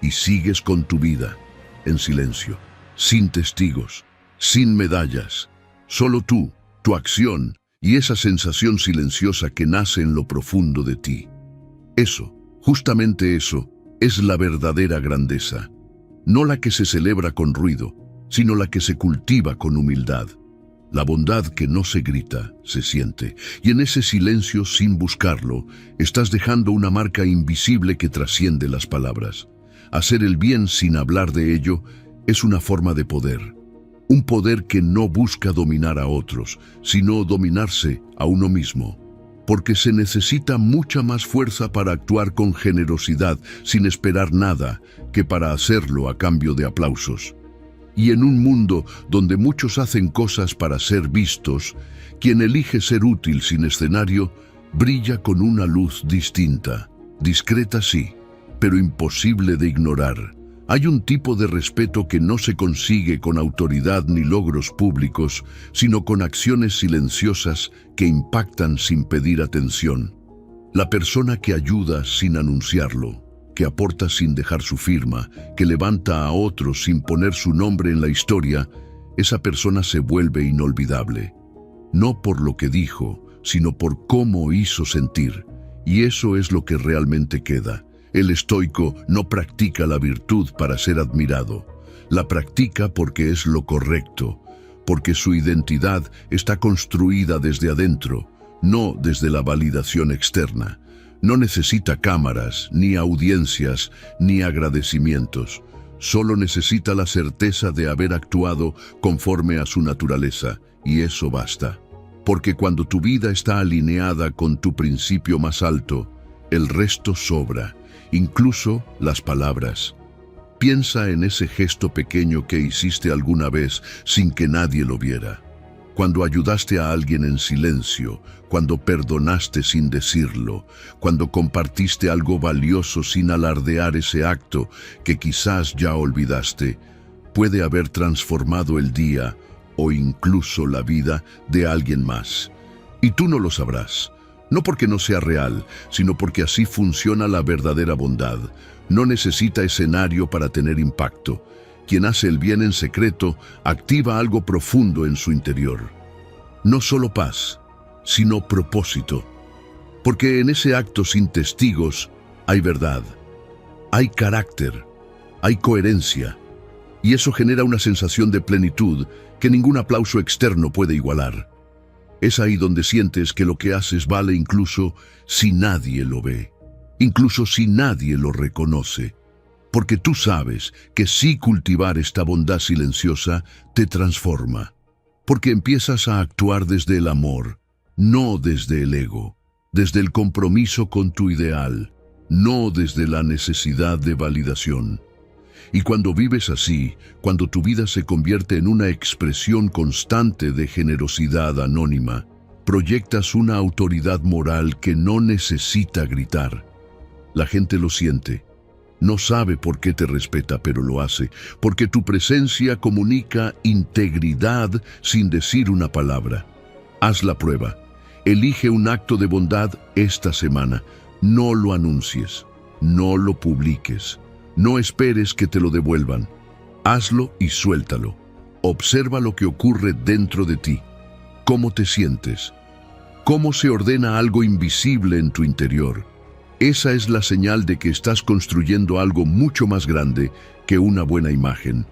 y sigues con tu vida, en silencio, sin testigos, sin medallas. Solo tú, tu acción y esa sensación silenciosa que nace en lo profundo de ti. Eso, justamente eso, es la verdadera grandeza. No la que se celebra con ruido, sino la que se cultiva con humildad. La bondad que no se grita, se siente, y en ese silencio, sin buscarlo, estás dejando una marca invisible que trasciende las palabras. Hacer el bien sin hablar de ello es una forma de poder. Un poder que no busca dominar a otros, sino dominarse a uno mismo. Porque se necesita mucha más fuerza para actuar con generosidad, sin esperar nada, que para hacerlo a cambio de aplausos. Y en un mundo donde muchos hacen cosas para ser vistos, quien elige ser útil sin escenario, brilla con una luz distinta, discreta sí, pero imposible de ignorar. Hay un tipo de respeto que no se consigue con autoridad ni logros públicos, sino con acciones silenciosas que impactan sin pedir atención. La persona que ayuda sin anunciarlo, que aporta sin dejar su firma, que levanta a otros sin poner su nombre en la historia, esa persona se vuelve inolvidable. No por lo que dijo, sino por cómo hizo sentir. Y eso es lo que realmente queda. El estoico no practica la virtud para ser admirado. La practica porque es lo correcto, porque su identidad está construida desde adentro, no desde la validación externa. No necesita cámaras, ni audiencias, ni agradecimientos. Solo necesita la certeza de haber actuado conforme a su naturaleza, y eso basta. Porque cuando tu vida está alineada con tu principio más alto, el resto sobra, incluso las palabras. Piensa en ese gesto pequeño que hiciste alguna vez sin que nadie lo viera. Cuando ayudaste a alguien en silencio, cuando perdonaste sin decirlo, cuando compartiste algo valioso sin alardear ese acto que quizás ya olvidaste, puede haber transformado el día o incluso la vida de alguien más. Y tú no lo sabrás, no porque no sea real, sino porque así funciona la verdadera bondad. No necesita escenario para tener impacto. Quien hace el bien en secreto activa algo profundo en su interior. No solo paz, sino propósito. Porque en ese acto sin testigos hay verdad, hay carácter, hay coherencia. Y eso genera una sensación de plenitud que ningún aplauso externo puede igualar. Es ahí donde sientes que lo que haces vale incluso si nadie lo ve, incluso si nadie lo reconoce. Porque tú sabes que sí cultivar esta bondad silenciosa te transforma. Porque empiezas a actuar desde el amor, no desde el ego, desde el compromiso con tu ideal, no desde la necesidad de validación. Y cuando vives así, cuando tu vida se convierte en una expresión constante de generosidad anónima, proyectas una autoridad moral que no necesita gritar. La gente lo siente. No sabe por qué te respeta, pero lo hace, porque tu presencia comunica integridad sin decir una palabra. Haz la prueba. Elige un acto de bondad esta semana. No lo anuncies. No lo publiques. No esperes que te lo devuelvan. Hazlo y suéltalo. Observa lo que ocurre dentro de ti. ¿Cómo te sientes? ¿Cómo se ordena algo invisible en tu interior? Esa es la señal de que estás construyendo algo mucho más grande que una buena imagen.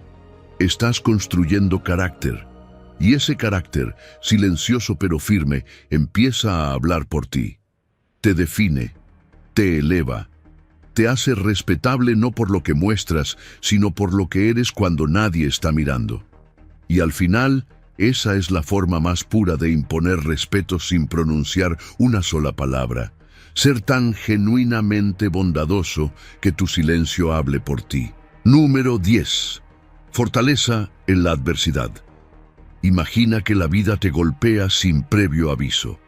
Estás construyendo carácter. Y ese carácter, silencioso pero firme, empieza a hablar por ti. Te define, te eleva, te hace respetable no por lo que muestras, sino por lo que eres cuando nadie está mirando. Y al final, esa es la forma más pura de imponer respeto sin pronunciar una sola palabra. Ser tan genuinamente bondadoso que tu silencio hable por ti. Número 10. Fortaleza en la adversidad. Imagina que la vida te golpea sin previo aviso.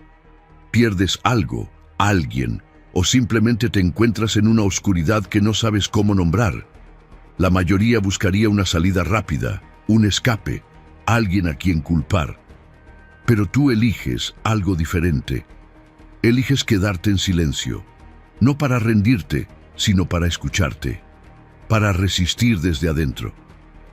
Pierdes algo, alguien, o simplemente te encuentras en una oscuridad que no sabes cómo nombrar. La mayoría buscaría una salida rápida, un escape, alguien a quien culpar. Pero tú eliges algo diferente. Eliges quedarte en silencio, no para rendirte, sino para escucharte, para resistir desde adentro,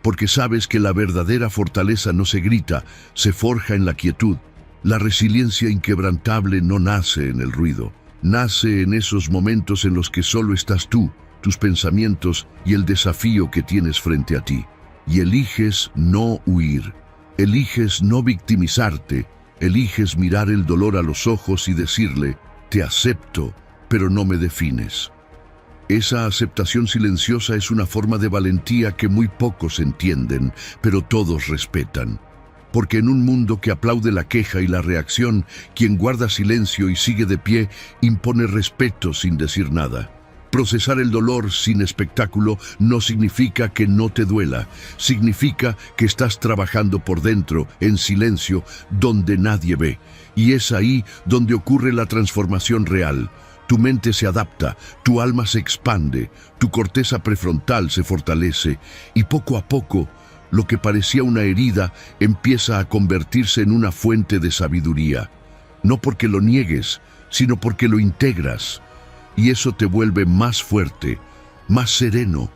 porque sabes que la verdadera fortaleza no se grita, se forja en la quietud. La resiliencia inquebrantable no nace en el ruido, nace en esos momentos en los que solo estás tú, tus pensamientos y el desafío que tienes frente a ti. Y eliges no huir, eliges no victimizarte, eliges mirar el dolor a los ojos y decirle, te acepto, pero no me defines. Esa aceptación silenciosa es una forma de valentía que muy pocos entienden, pero todos respetan. Porque en un mundo que aplaude la queja y la reacción, quien guarda silencio y sigue de pie, impone respeto sin decir nada. Procesar el dolor sin espectáculo no significa que no te duela, significa que estás trabajando por dentro, en silencio, donde nadie ve. Y es ahí donde ocurre la transformación real. Tu mente se adapta, tu alma se expande, tu corteza prefrontal se fortalece, y poco a poco, lo que parecía una herida empieza a convertirse en una fuente de sabiduría. No porque lo niegues, sino porque lo integras. Y eso te vuelve más fuerte, más sereno,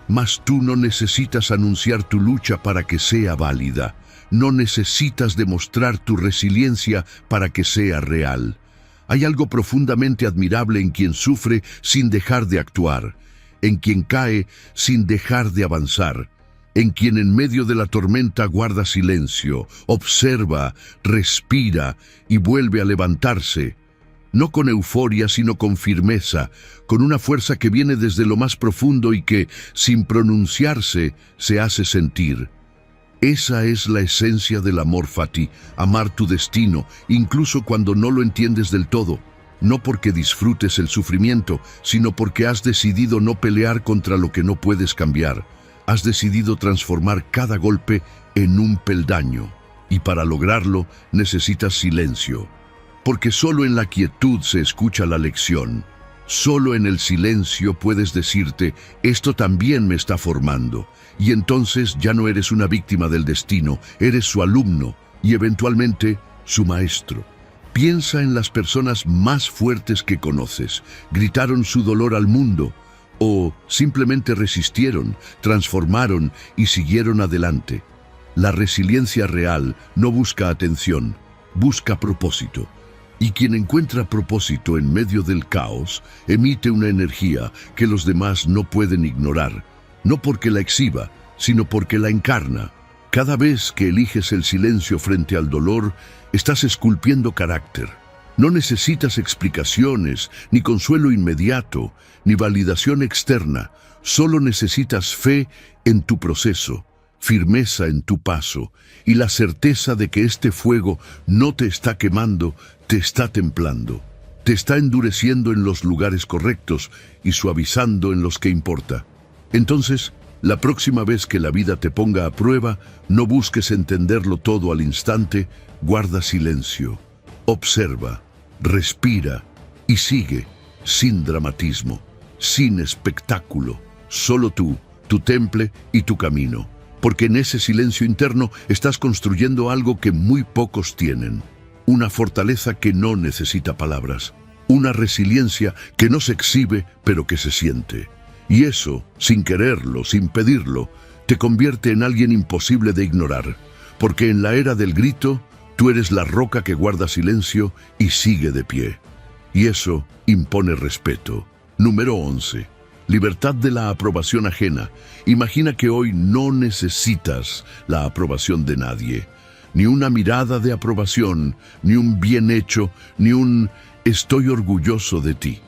mas tú no necesitas anunciar tu lucha para que sea válida. No necesitas demostrar tu resiliencia para que sea real. Hay algo profundamente admirable en quien sufre sin dejar de actuar, en quien cae sin dejar de avanzar, en quien en medio de la tormenta guarda silencio, observa, respira y vuelve a levantarse. No con euforia, sino con firmeza, con una fuerza que viene desde lo más profundo y que, sin pronunciarse, se hace sentir. Esa es la esencia del amor, Fati, amar tu destino, incluso cuando no lo entiendes del todo. No porque disfrutes el sufrimiento, sino porque has decidido no pelear contra lo que no puedes cambiar. Has decidido transformar cada golpe en un peldaño. Y para lograrlo, necesitas silencio. Porque solo en la quietud se escucha la lección. Solo en el silencio puedes decirte, esto también me está formando. Y entonces ya no eres una víctima del destino, eres su alumno y eventualmente su maestro. Piensa en las personas más fuertes que conoces. Gritaron su dolor al mundo o simplemente resistieron, transformaron y siguieron adelante. La resiliencia real no busca atención, busca propósito. Y quien encuentra propósito en medio del caos, emite una energía que los demás no pueden ignorar, no porque la exhiba, sino porque la encarna. Cada vez que eliges el silencio frente al dolor, estás esculpiendo carácter. No necesitas explicaciones, ni consuelo inmediato, ni validación externa. Solo necesitas fe en tu proceso, firmeza en tu paso y la certeza de que este fuego no te está quemando, te está templando, te está endureciendo en los lugares correctos y suavizando en los que importa. Entonces, La próxima vez que la vida te ponga a prueba, no busques entenderlo todo al instante, guarda silencio, observa, respira y sigue, sin dramatismo, sin espectáculo, solo tú, tu temple y tu camino, porque en ese silencio interno estás construyendo algo que muy pocos tienen, una fortaleza que no necesita palabras, una resiliencia que no se exhibe pero que se siente. Y eso, sin quererlo, sin pedirlo, te convierte en alguien imposible de ignorar, porque en la era del grito, tú eres la roca que guarda silencio y sigue de pie. Y eso impone respeto. Número 11. Libertad de la aprobación ajena. Imagina que hoy no necesitas la aprobación de nadie. Ni una mirada de aprobación, ni un bien hecho, ni un estoy orgulloso de ti.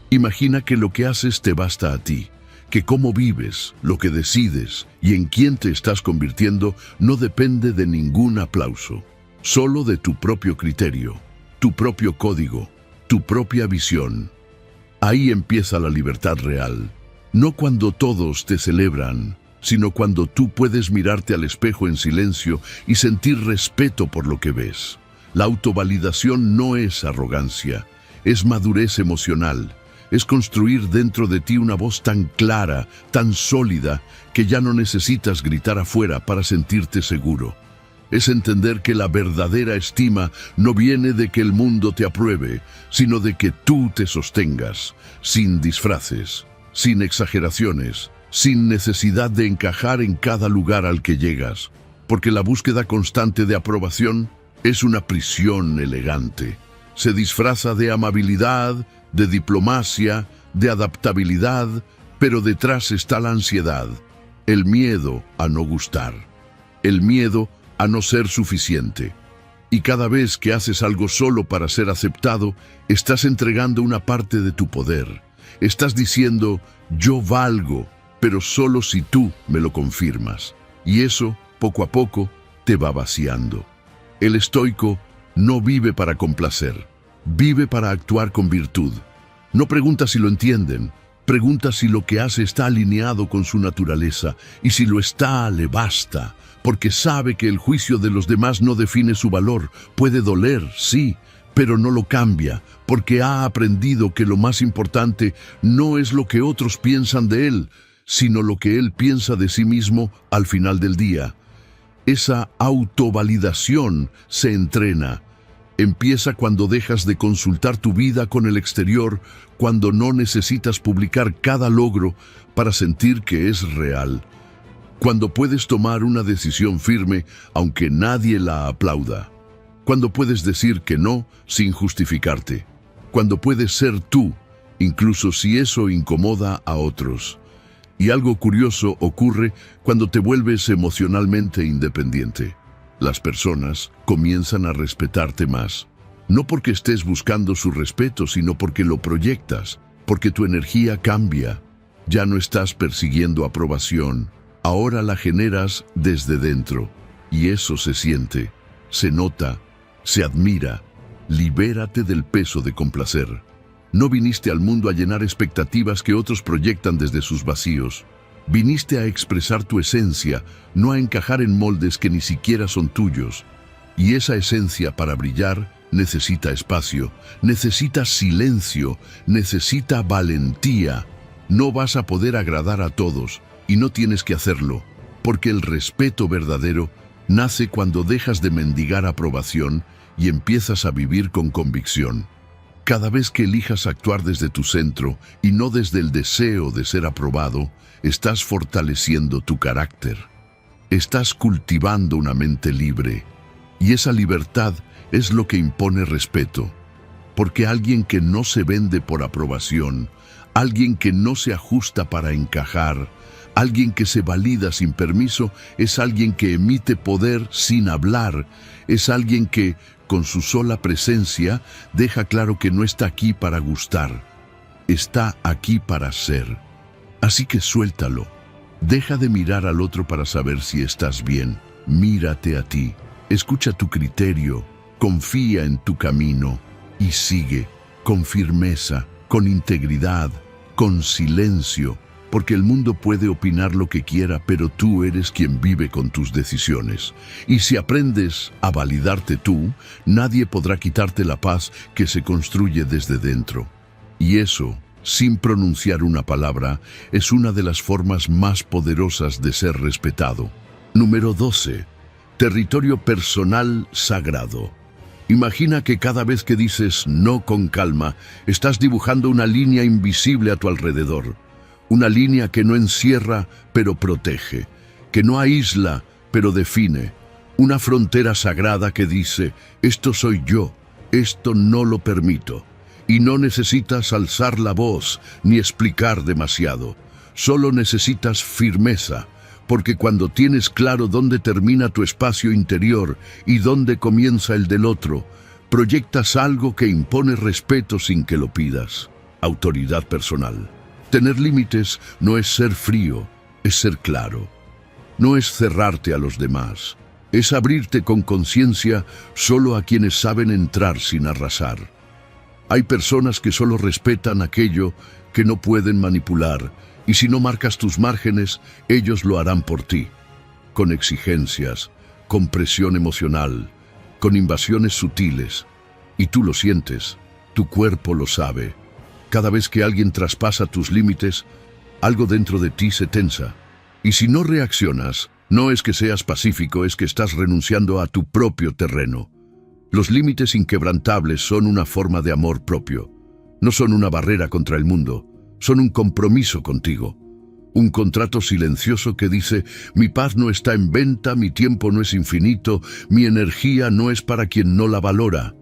Imagina que lo que haces te basta a ti, que cómo vives, lo que decides y en quién te estás convirtiendo no depende de ningún aplauso, solo de tu propio criterio, tu propio código, tu propia visión. Ahí empieza la libertad real, no cuando todos te celebran, sino cuando tú puedes mirarte al espejo en silencio y sentir respeto por lo que ves. La autovalidación no es arrogancia, es madurez emocional. Es construir dentro de ti una voz tan clara, tan sólida, que ya no necesitas gritar afuera para sentirte seguro. Es entender que la verdadera estima no viene de que el mundo te apruebe, sino de que tú te sostengas, sin disfraces, sin exageraciones, sin necesidad de encajar en cada lugar al que llegas, porque la búsqueda constante de aprobación es una prisión elegante. Se disfraza de amabilidad, de diplomacia, de adaptabilidad, pero detrás está la ansiedad, el miedo a no gustar, el miedo a no ser suficiente. Y cada vez que haces algo solo para ser aceptado, estás entregando una parte de tu poder. Estás diciendo, yo valgo, pero solo si tú me lo confirmas. Y eso, poco a poco, te va vaciando. El estoico no vive para complacer. Vive para actuar con virtud. No pregunta si lo entienden, pregunta si lo que hace está alineado con su naturaleza, y si lo está, le basta, porque sabe que el juicio de los demás no define su valor. Puede doler, sí, pero no lo cambia, porque ha aprendido que lo más importante no es lo que otros piensan de él, sino lo que él piensa de sí mismo al final del día. Esa autovalidación se entrena. Empieza cuando dejas de consultar tu vida con el exterior, cuando no necesitas publicar cada logro para sentir que es real. Cuando puedes tomar una decisión firme, aunque nadie la aplauda. Cuando puedes decir que no sin justificarte. Cuando puedes ser tú, incluso si eso incomoda a otros. Y algo curioso ocurre cuando te vuelves emocionalmente independiente. Las personas comienzan a respetarte más, no porque estés buscando su respeto, sino porque lo proyectas, porque tu energía cambia. Ya no estás persiguiendo aprobación, ahora la generas desde dentro, y eso se siente, se nota, se admira. Libérate del peso de complacer. No viniste al mundo a llenar expectativas que otros proyectan desde sus vacíos. Viniste a expresar tu esencia, no a encajar en moldes que ni siquiera son tuyos. Y esa esencia, para brillar, necesita espacio, necesita silencio, necesita valentía. No vas a poder agradar a todos, y no tienes que hacerlo, porque el respeto verdadero nace cuando dejas de mendigar aprobación y empiezas a vivir con convicción. Cada vez que elijas actuar desde tu centro y no desde el deseo de ser aprobado, estás fortaleciendo tu carácter. Estás cultivando una mente libre. Y esa libertad es lo que impone respeto. Porque alguien que no se vende por aprobación, alguien que no se ajusta para encajar, alguien que se valida sin permiso, es alguien que emite poder sin hablar, es alguien que, con su sola presencia, deja claro que no está aquí para gustar, está aquí para ser. Así que suéltalo. Deja de mirar al otro para saber si estás bien. Mírate a ti. Escucha tu criterio. Confía en tu camino. Y sigue con firmeza, con integridad, con silencio, porque el mundo puede opinar lo que quiera, pero tú eres quien vive con tus decisiones. Y si aprendes a validarte tú, nadie podrá quitarte la paz que se construye desde dentro. Y eso, sin pronunciar una palabra, es una de las formas más poderosas de ser respetado. Número 12. Territorio personal sagrado. Imagina que cada vez que dices no con calma, estás dibujando una línea invisible a tu alrededor. Una línea que no encierra, pero protege. Que no aísla, pero define. Una frontera sagrada que dice, esto soy yo, esto no lo permito. Y no necesitas alzar la voz ni explicar demasiado. Solo necesitas firmeza. Porque cuando tienes claro dónde termina tu espacio interior y dónde comienza el del otro, proyectas algo que impone respeto sin que lo pidas. Autoridad personal. Tener límites no es ser frío, es ser claro. No es cerrarte a los demás, es abrirte con conciencia solo a quienes saben entrar sin arrasar. Hay personas que solo respetan aquello que no pueden manipular, y si no marcas tus márgenes, ellos lo harán por ti. Con exigencias, con presión emocional, con invasiones sutiles. Y tú lo sientes, tu cuerpo lo sabe. Cada vez que alguien traspasa tus límites, algo dentro de ti se tensa. Y si no reaccionas, no es que seas pacífico, es que estás renunciando a tu propio terreno. Los límites inquebrantables son una forma de amor propio. No son una barrera contra el mundo. Son un compromiso contigo, un contrato silencioso que dice, mi paz no está en venta, mi tiempo no es infinito, mi energía no es para quien no la valora.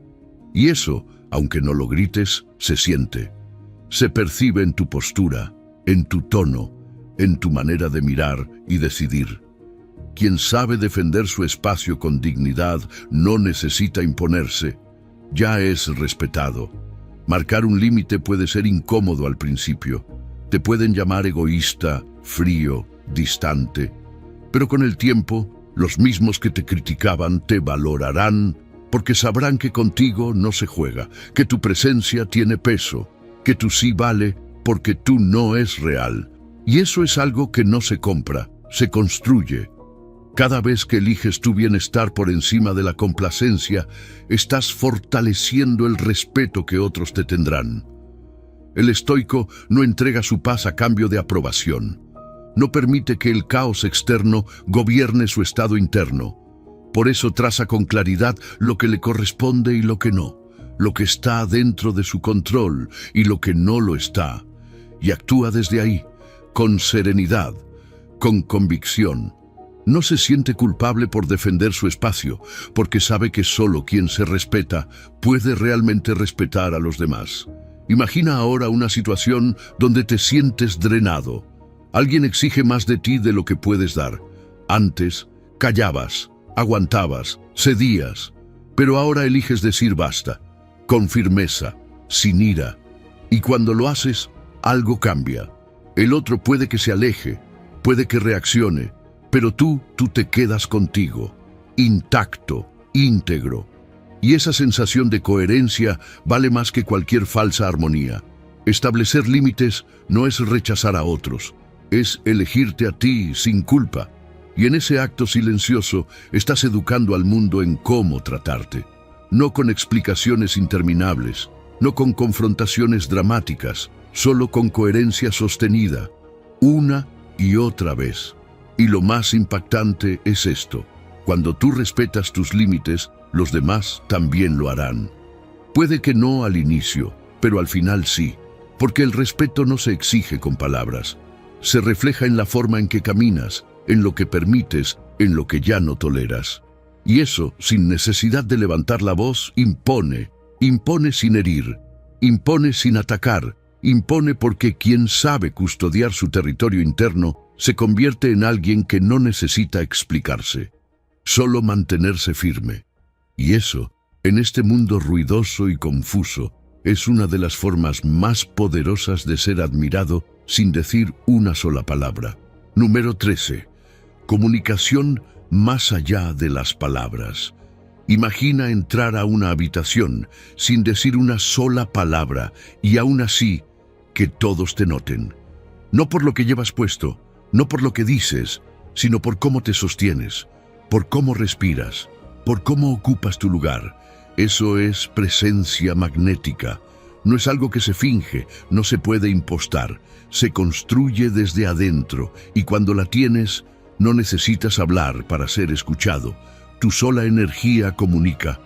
Y eso, aunque no lo grites, se siente. Se percibe en tu postura, en tu tono, en tu manera de mirar y decidir. Quien sabe defender su espacio con dignidad no necesita imponerse, ya es respetado. Marcar un límite puede ser incómodo al principio. Te pueden llamar egoísta, frío, distante. Pero con el tiempo, los mismos que te criticaban te valorarán porque sabrán que contigo no se juega, que tu presencia tiene peso, que tu sí vale porque tú no es real. Y eso es algo que no se compra, se construye. Cada vez que eliges tu bienestar por encima de la complacencia, estás fortaleciendo el respeto que otros te tendrán. El estoico no entrega su paz a cambio de aprobación. No permite que el caos externo gobierne su estado interno. Por eso traza con claridad lo que le corresponde y lo que no, lo que está dentro de su control y lo que no lo está. Y actúa desde ahí, con serenidad, con convicción. No se siente culpable por defender su espacio, porque sabe que solo quien se respeta puede realmente respetar a los demás. Imagina ahora una situación donde te sientes drenado. Alguien exige más de ti de lo que puedes dar. Antes, callabas, aguantabas, cedías, pero ahora eliges decir basta, con firmeza, sin ira. Y cuando lo haces, algo cambia. El otro puede que se aleje, puede que reaccione, pero tú te quedas contigo, intacto, íntegro. Y esa sensación de coherencia vale más que cualquier falsa armonía. Establecer límites no es rechazar a otros, es elegirte a ti sin culpa. Y en ese acto silencioso estás educando al mundo en cómo tratarte. No con explicaciones interminables, no con confrontaciones dramáticas, solo con coherencia sostenida, una y otra vez. Y lo más impactante es esto: cuando tú respetas tus límites, los demás también lo harán. Puede que no al inicio, pero al final sí, porque el respeto no se exige con palabras. Se refleja en la forma en que caminas, en lo que permites, en lo que ya no toleras. Y eso, sin necesidad de levantar la voz, impone sin herir, impone sin atacar, impone porque quien sabe custodiar su territorio interno se convierte en alguien que no necesita explicarse, solo mantenerse firme. Y eso, en este mundo ruidoso y confuso, es una de las formas más poderosas de ser admirado sin decir una sola palabra. Número 13. Comunicación más allá de las palabras. Imagina entrar a una habitación sin decir una sola palabra y aún así que todos te noten. No por lo que llevas puesto, no por lo que dices, sino por cómo te sostienes, por cómo respiras, por cómo ocupas tu lugar. Eso es presencia magnética. No es algo que se finge, no se puede impostar. Se construye desde adentro y cuando la tienes, no necesitas hablar para ser escuchado. Tu sola energía comunica.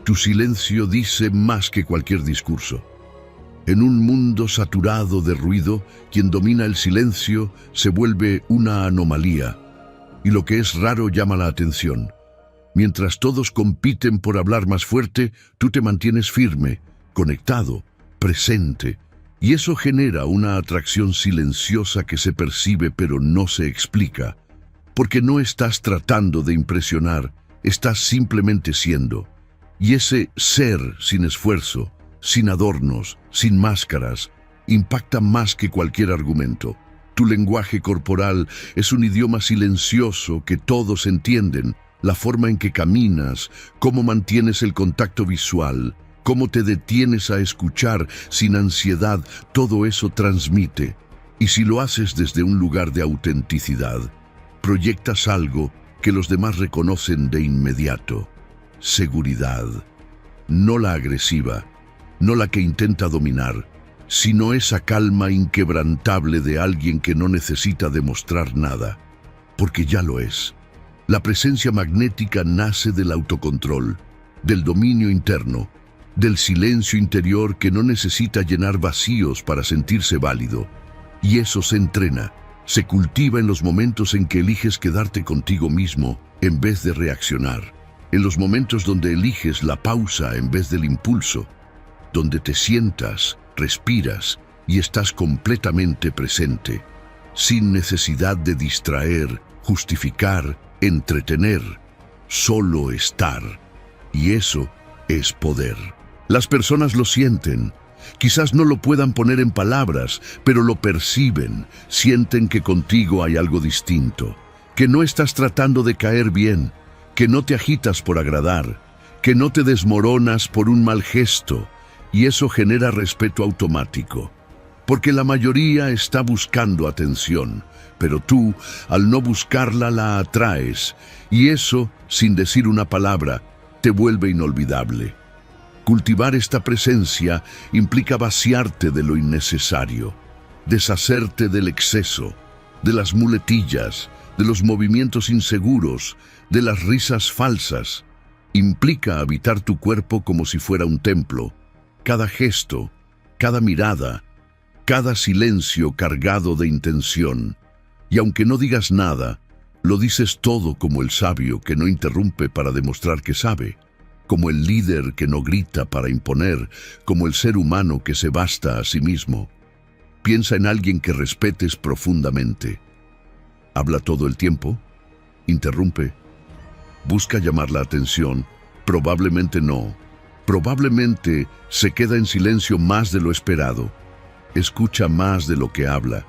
Tu silencio dice más que cualquier discurso. En un mundo saturado de ruido, quien domina el silencio se vuelve una anomalía. Y lo que es raro llama la atención. Mientras todos compiten por hablar más fuerte, tú te mantienes firme, conectado, presente. Y eso genera una atracción silenciosa que se percibe pero no se explica. Porque no estás tratando de impresionar, estás simplemente siendo. Y ese ser sin esfuerzo, sin adornos, sin máscaras, impacta más que cualquier argumento. Tu lenguaje corporal es un idioma silencioso que todos entienden. La forma en que caminas, cómo mantienes el contacto visual, cómo te detienes a escuchar sin ansiedad, todo eso transmite. Y si lo haces desde un lugar de autenticidad, proyectas algo que los demás reconocen de inmediato. Seguridad. No la agresiva, no la que intenta dominar, sino esa calma inquebrantable de alguien que no necesita demostrar nada, porque ya lo es. La presencia magnética nace del autocontrol, del dominio interno, del silencio interior que no necesita llenar vacíos para sentirse válido. Y eso se entrena, se cultiva en los momentos en que eliges quedarte contigo mismo en vez de reaccionar, en los momentos donde eliges la pausa en vez del impulso, donde te sientas, respiras y estás completamente presente, sin necesidad de distraer, justificar, entretener, solo estar. Y eso es poder. Las personas lo sienten. Quizás no lo puedan poner en palabras, pero lo perciben. Sienten que contigo hay algo distinto, que no estás tratando de caer bien, que no te agitas por agradar, que no te desmoronas por un mal gesto, y eso genera respeto automático. Porque la mayoría está buscando atención, pero tú, al no buscarla, la atraes, y eso, sin decir una palabra, te vuelve inolvidable. Cultivar esta presencia implica vaciarte de lo innecesario, deshacerte del exceso, de las muletillas, de los movimientos inseguros, de las risas falsas. Implica habitar tu cuerpo como si fuera un templo, cada gesto, cada mirada, cada silencio cargado de intención. Y aunque no digas nada, lo dices todo como el sabio que no interrumpe para demostrar que sabe, como el líder que no grita para imponer, como el ser humano que se basta a sí mismo. Piensa en alguien que respetes profundamente. ¿Habla todo el tiempo? ¿Interrumpe? ¿Busca llamar la atención? Probablemente no. Probablemente se queda en silencio más de lo esperado. Escucha más de lo que habla.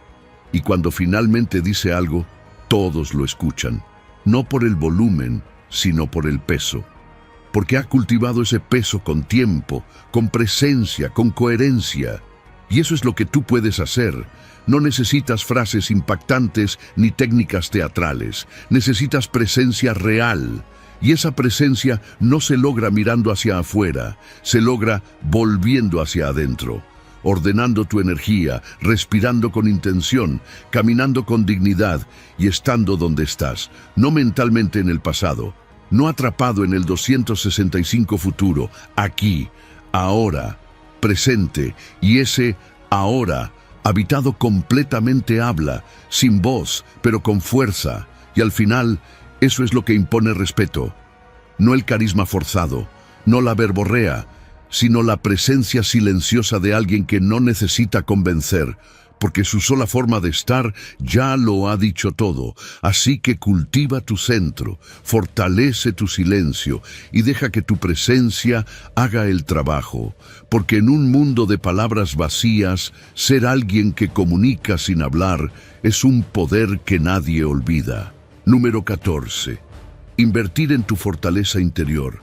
Y cuando finalmente dice algo, todos lo escuchan. No por el volumen, sino por el peso. Porque ha cultivado ese peso con tiempo, con presencia, con coherencia. Y eso es lo que tú puedes hacer. No necesitas frases impactantes ni técnicas teatrales. Necesitas presencia real. Y esa presencia no se logra mirando hacia afuera, se logra volviendo hacia adentro, ordenando tu energía, respirando con intención, caminando con dignidad y estando donde estás, no mentalmente en el pasado, no atrapado en el 265 futuro, aquí, ahora, presente, y ese ahora, habitado completamente habla, sin voz, pero con fuerza, y al final, eso es lo que impone respeto. No el carisma forzado, no la verborrea, sino la presencia silenciosa de alguien que no necesita convencer, porque su sola forma de estar ya lo ha dicho todo. Así que cultiva tu centro, fortalece tu silencio y deja que tu presencia haga el trabajo, porque en un mundo de palabras vacías, ser alguien que comunica sin hablar es un poder que nadie olvida. Número 14. Invertir en tu fortaleza interior.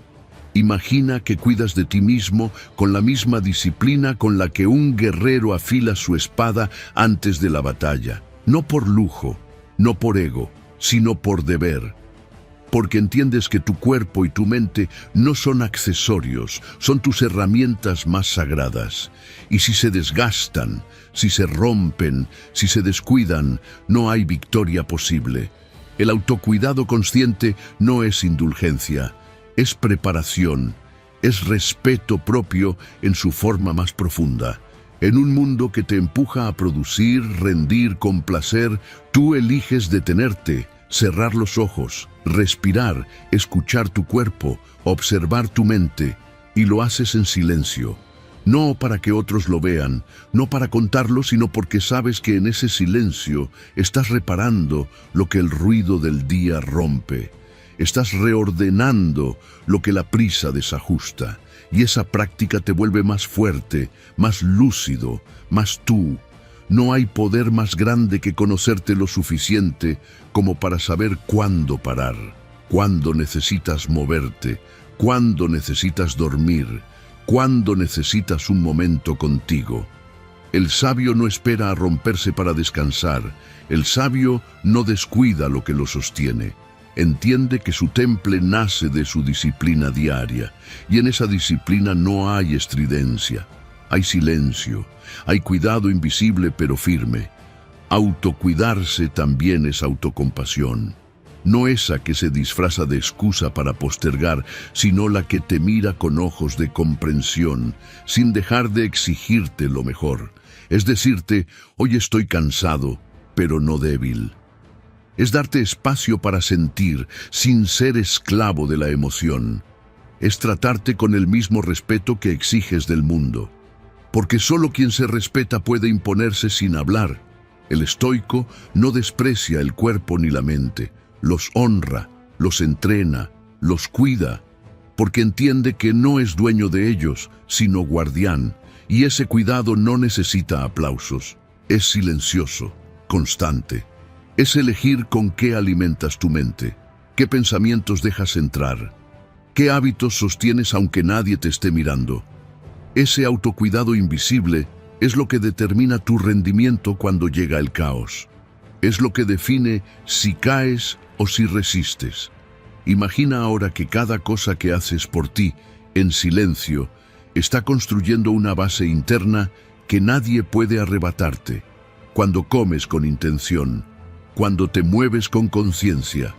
Imagina que cuidas de ti mismo con la misma disciplina con la que un guerrero afila su espada antes de la batalla. No por lujo, no por ego, sino por deber. Porque entiendes que tu cuerpo y tu mente no son accesorios, son tus herramientas más sagradas. Y si se desgastan, si se rompen, si se descuidan, no hay victoria posible. El autocuidado consciente no es indulgencia, es preparación, es respeto propio en su forma más profunda. En un mundo que te empuja a producir, rendir, complacer, tú eliges detenerte, cerrar los ojos, respirar, escuchar tu cuerpo, observar tu mente, y lo haces en silencio. No para que otros lo vean, no para contarlo, sino porque sabes que en ese silencio estás reparando lo que el ruido del día rompe. Estás reordenando lo que la prisa desajusta, y esa práctica te vuelve más fuerte, más lúcido, más tú. No hay poder más grande que conocerte lo suficiente como para saber cuándo parar, cuándo necesitas moverte, cuándo necesitas dormir, cuándo necesitas un momento contigo. El sabio no espera a romperse para descansar, el sabio no descuida lo que lo sostiene. Entiende que su temple nace de su disciplina diaria, y en esa disciplina no hay estridencia, hay silencio, hay cuidado invisible pero firme. Autocuidarse también es autocompasión, no esa que se disfraza de excusa para postergar, sino la que te mira con ojos de comprensión, sin dejar de exigirte lo mejor. Es decirte, hoy estoy cansado, pero no débil. Es darte espacio para sentir, sin ser esclavo de la emoción. Es tratarte con el mismo respeto que exiges del mundo. Porque solo quien se respeta puede imponerse sin hablar. El estoico no desprecia el cuerpo ni la mente, los honra, los entrena, los cuida, porque entiende que no es dueño de ellos, sino guardián, y ese cuidado no necesita aplausos, es silencioso, constante. Es elegir con qué alimentas tu mente, qué pensamientos dejas entrar, qué hábitos sostienes aunque nadie te esté mirando. Ese autocuidado invisible es lo que determina tu rendimiento cuando llega el caos. Es lo que define si caes o si resistes. Imagina ahora que cada cosa que haces por ti, en silencio, está construyendo una base interna que nadie puede arrebatarte. Cuando comes con intención, cuando te mueves con conciencia,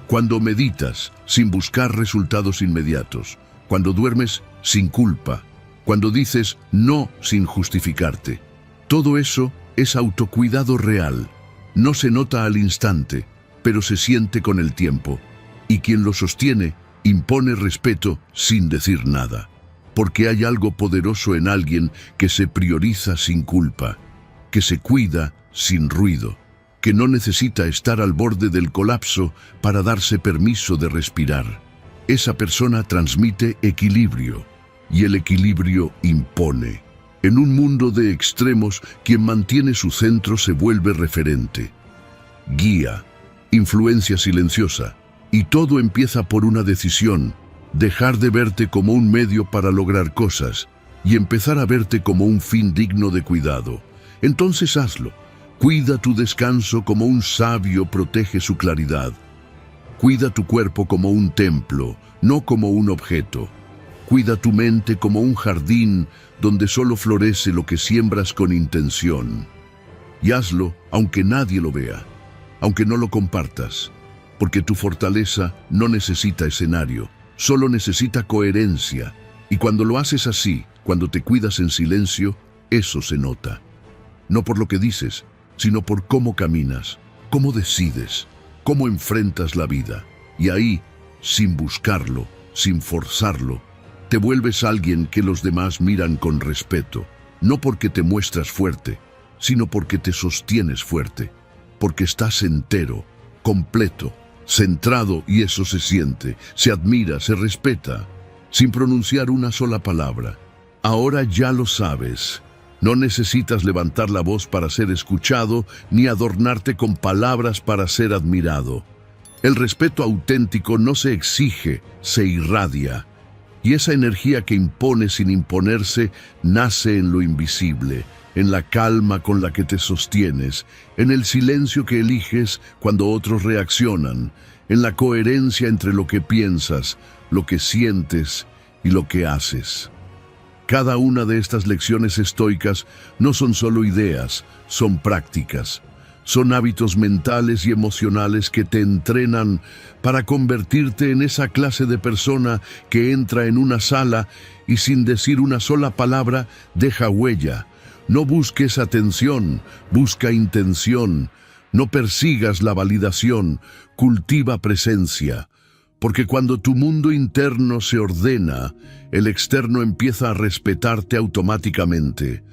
cuando meditas sin buscar resultados inmediatos, cuando duermes sin culpa, cuando dices no sin justificarte. Todo eso es autocuidado real. No se nota al instante, pero se siente con el tiempo. Y quien lo sostiene impone respeto sin decir nada. Porque hay algo poderoso en alguien que se prioriza sin culpa, que se cuida sin ruido, que no necesita estar al borde del colapso para darse permiso de respirar. Esa persona transmite equilibrio, y el equilibrio impone. En un mundo de extremos, quien mantiene su centro se vuelve referente. Guía, influencia silenciosa, y todo empieza por una decisión: dejar de verte como un medio para lograr cosas y empezar a verte como un fin digno de cuidado. Entonces hazlo. Cuida tu descanso como un sabio protege su claridad. Cuida tu cuerpo como un templo, no como un objeto. Cuida tu mente como un jardín donde solo florece lo que siembras con intención. Y hazlo aunque nadie lo vea, aunque no lo compartas, porque tu fortaleza no necesita escenario, solo necesita coherencia. Y cuando lo haces así, cuando te cuidas en silencio, eso se nota. No por lo que dices, sino por cómo caminas, cómo decides, cómo enfrentas la vida. Y ahí, sin buscarlo, sin forzarlo, te vuelves alguien que los demás miran con respeto, no porque te muestras fuerte, sino porque te sostienes fuerte, porque estás entero, completo, centrado, y eso se siente, se admira, se respeta, sin pronunciar una sola palabra. Ahora ya lo sabes. No necesitas levantar la voz para ser escuchado, ni adornarte con palabras para ser admirado. El respeto auténtico no se exige, se irradia. Y esa energía que impone sin imponerse nace en lo invisible, en la calma con la que te sostienes, en el silencio que eliges cuando otros reaccionan, en la coherencia entre lo que piensas, lo que sientes y lo que haces. Cada una de estas lecciones estoicas no son solo ideas, son prácticas. Son hábitos mentales y emocionales que te entrenan para convertirte en esa clase de persona que entra en una sala y sin decir una sola palabra deja huella. No busques atención, busca intención. No persigas la validación, cultiva presencia. Porque cuando tu mundo interno se ordena, el externo empieza a respetarte automáticamente.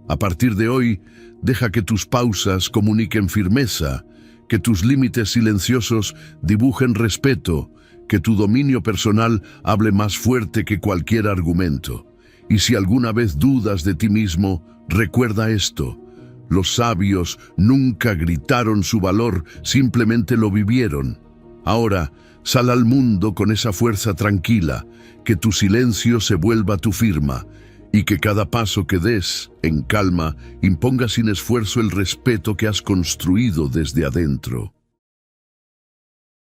A partir de hoy, deja que tus pausas comuniquen firmeza, que tus límites silenciosos dibujen respeto, que tu dominio personal hable más fuerte que cualquier argumento. Y si alguna vez dudas de ti mismo, recuerda esto: los sabios nunca gritaron su valor, simplemente lo vivieron. Ahora, sal al mundo con esa fuerza tranquila, que tu silencio se vuelva tu firma, y que cada paso que des, en calma, imponga sin esfuerzo el respeto que has construido desde adentro.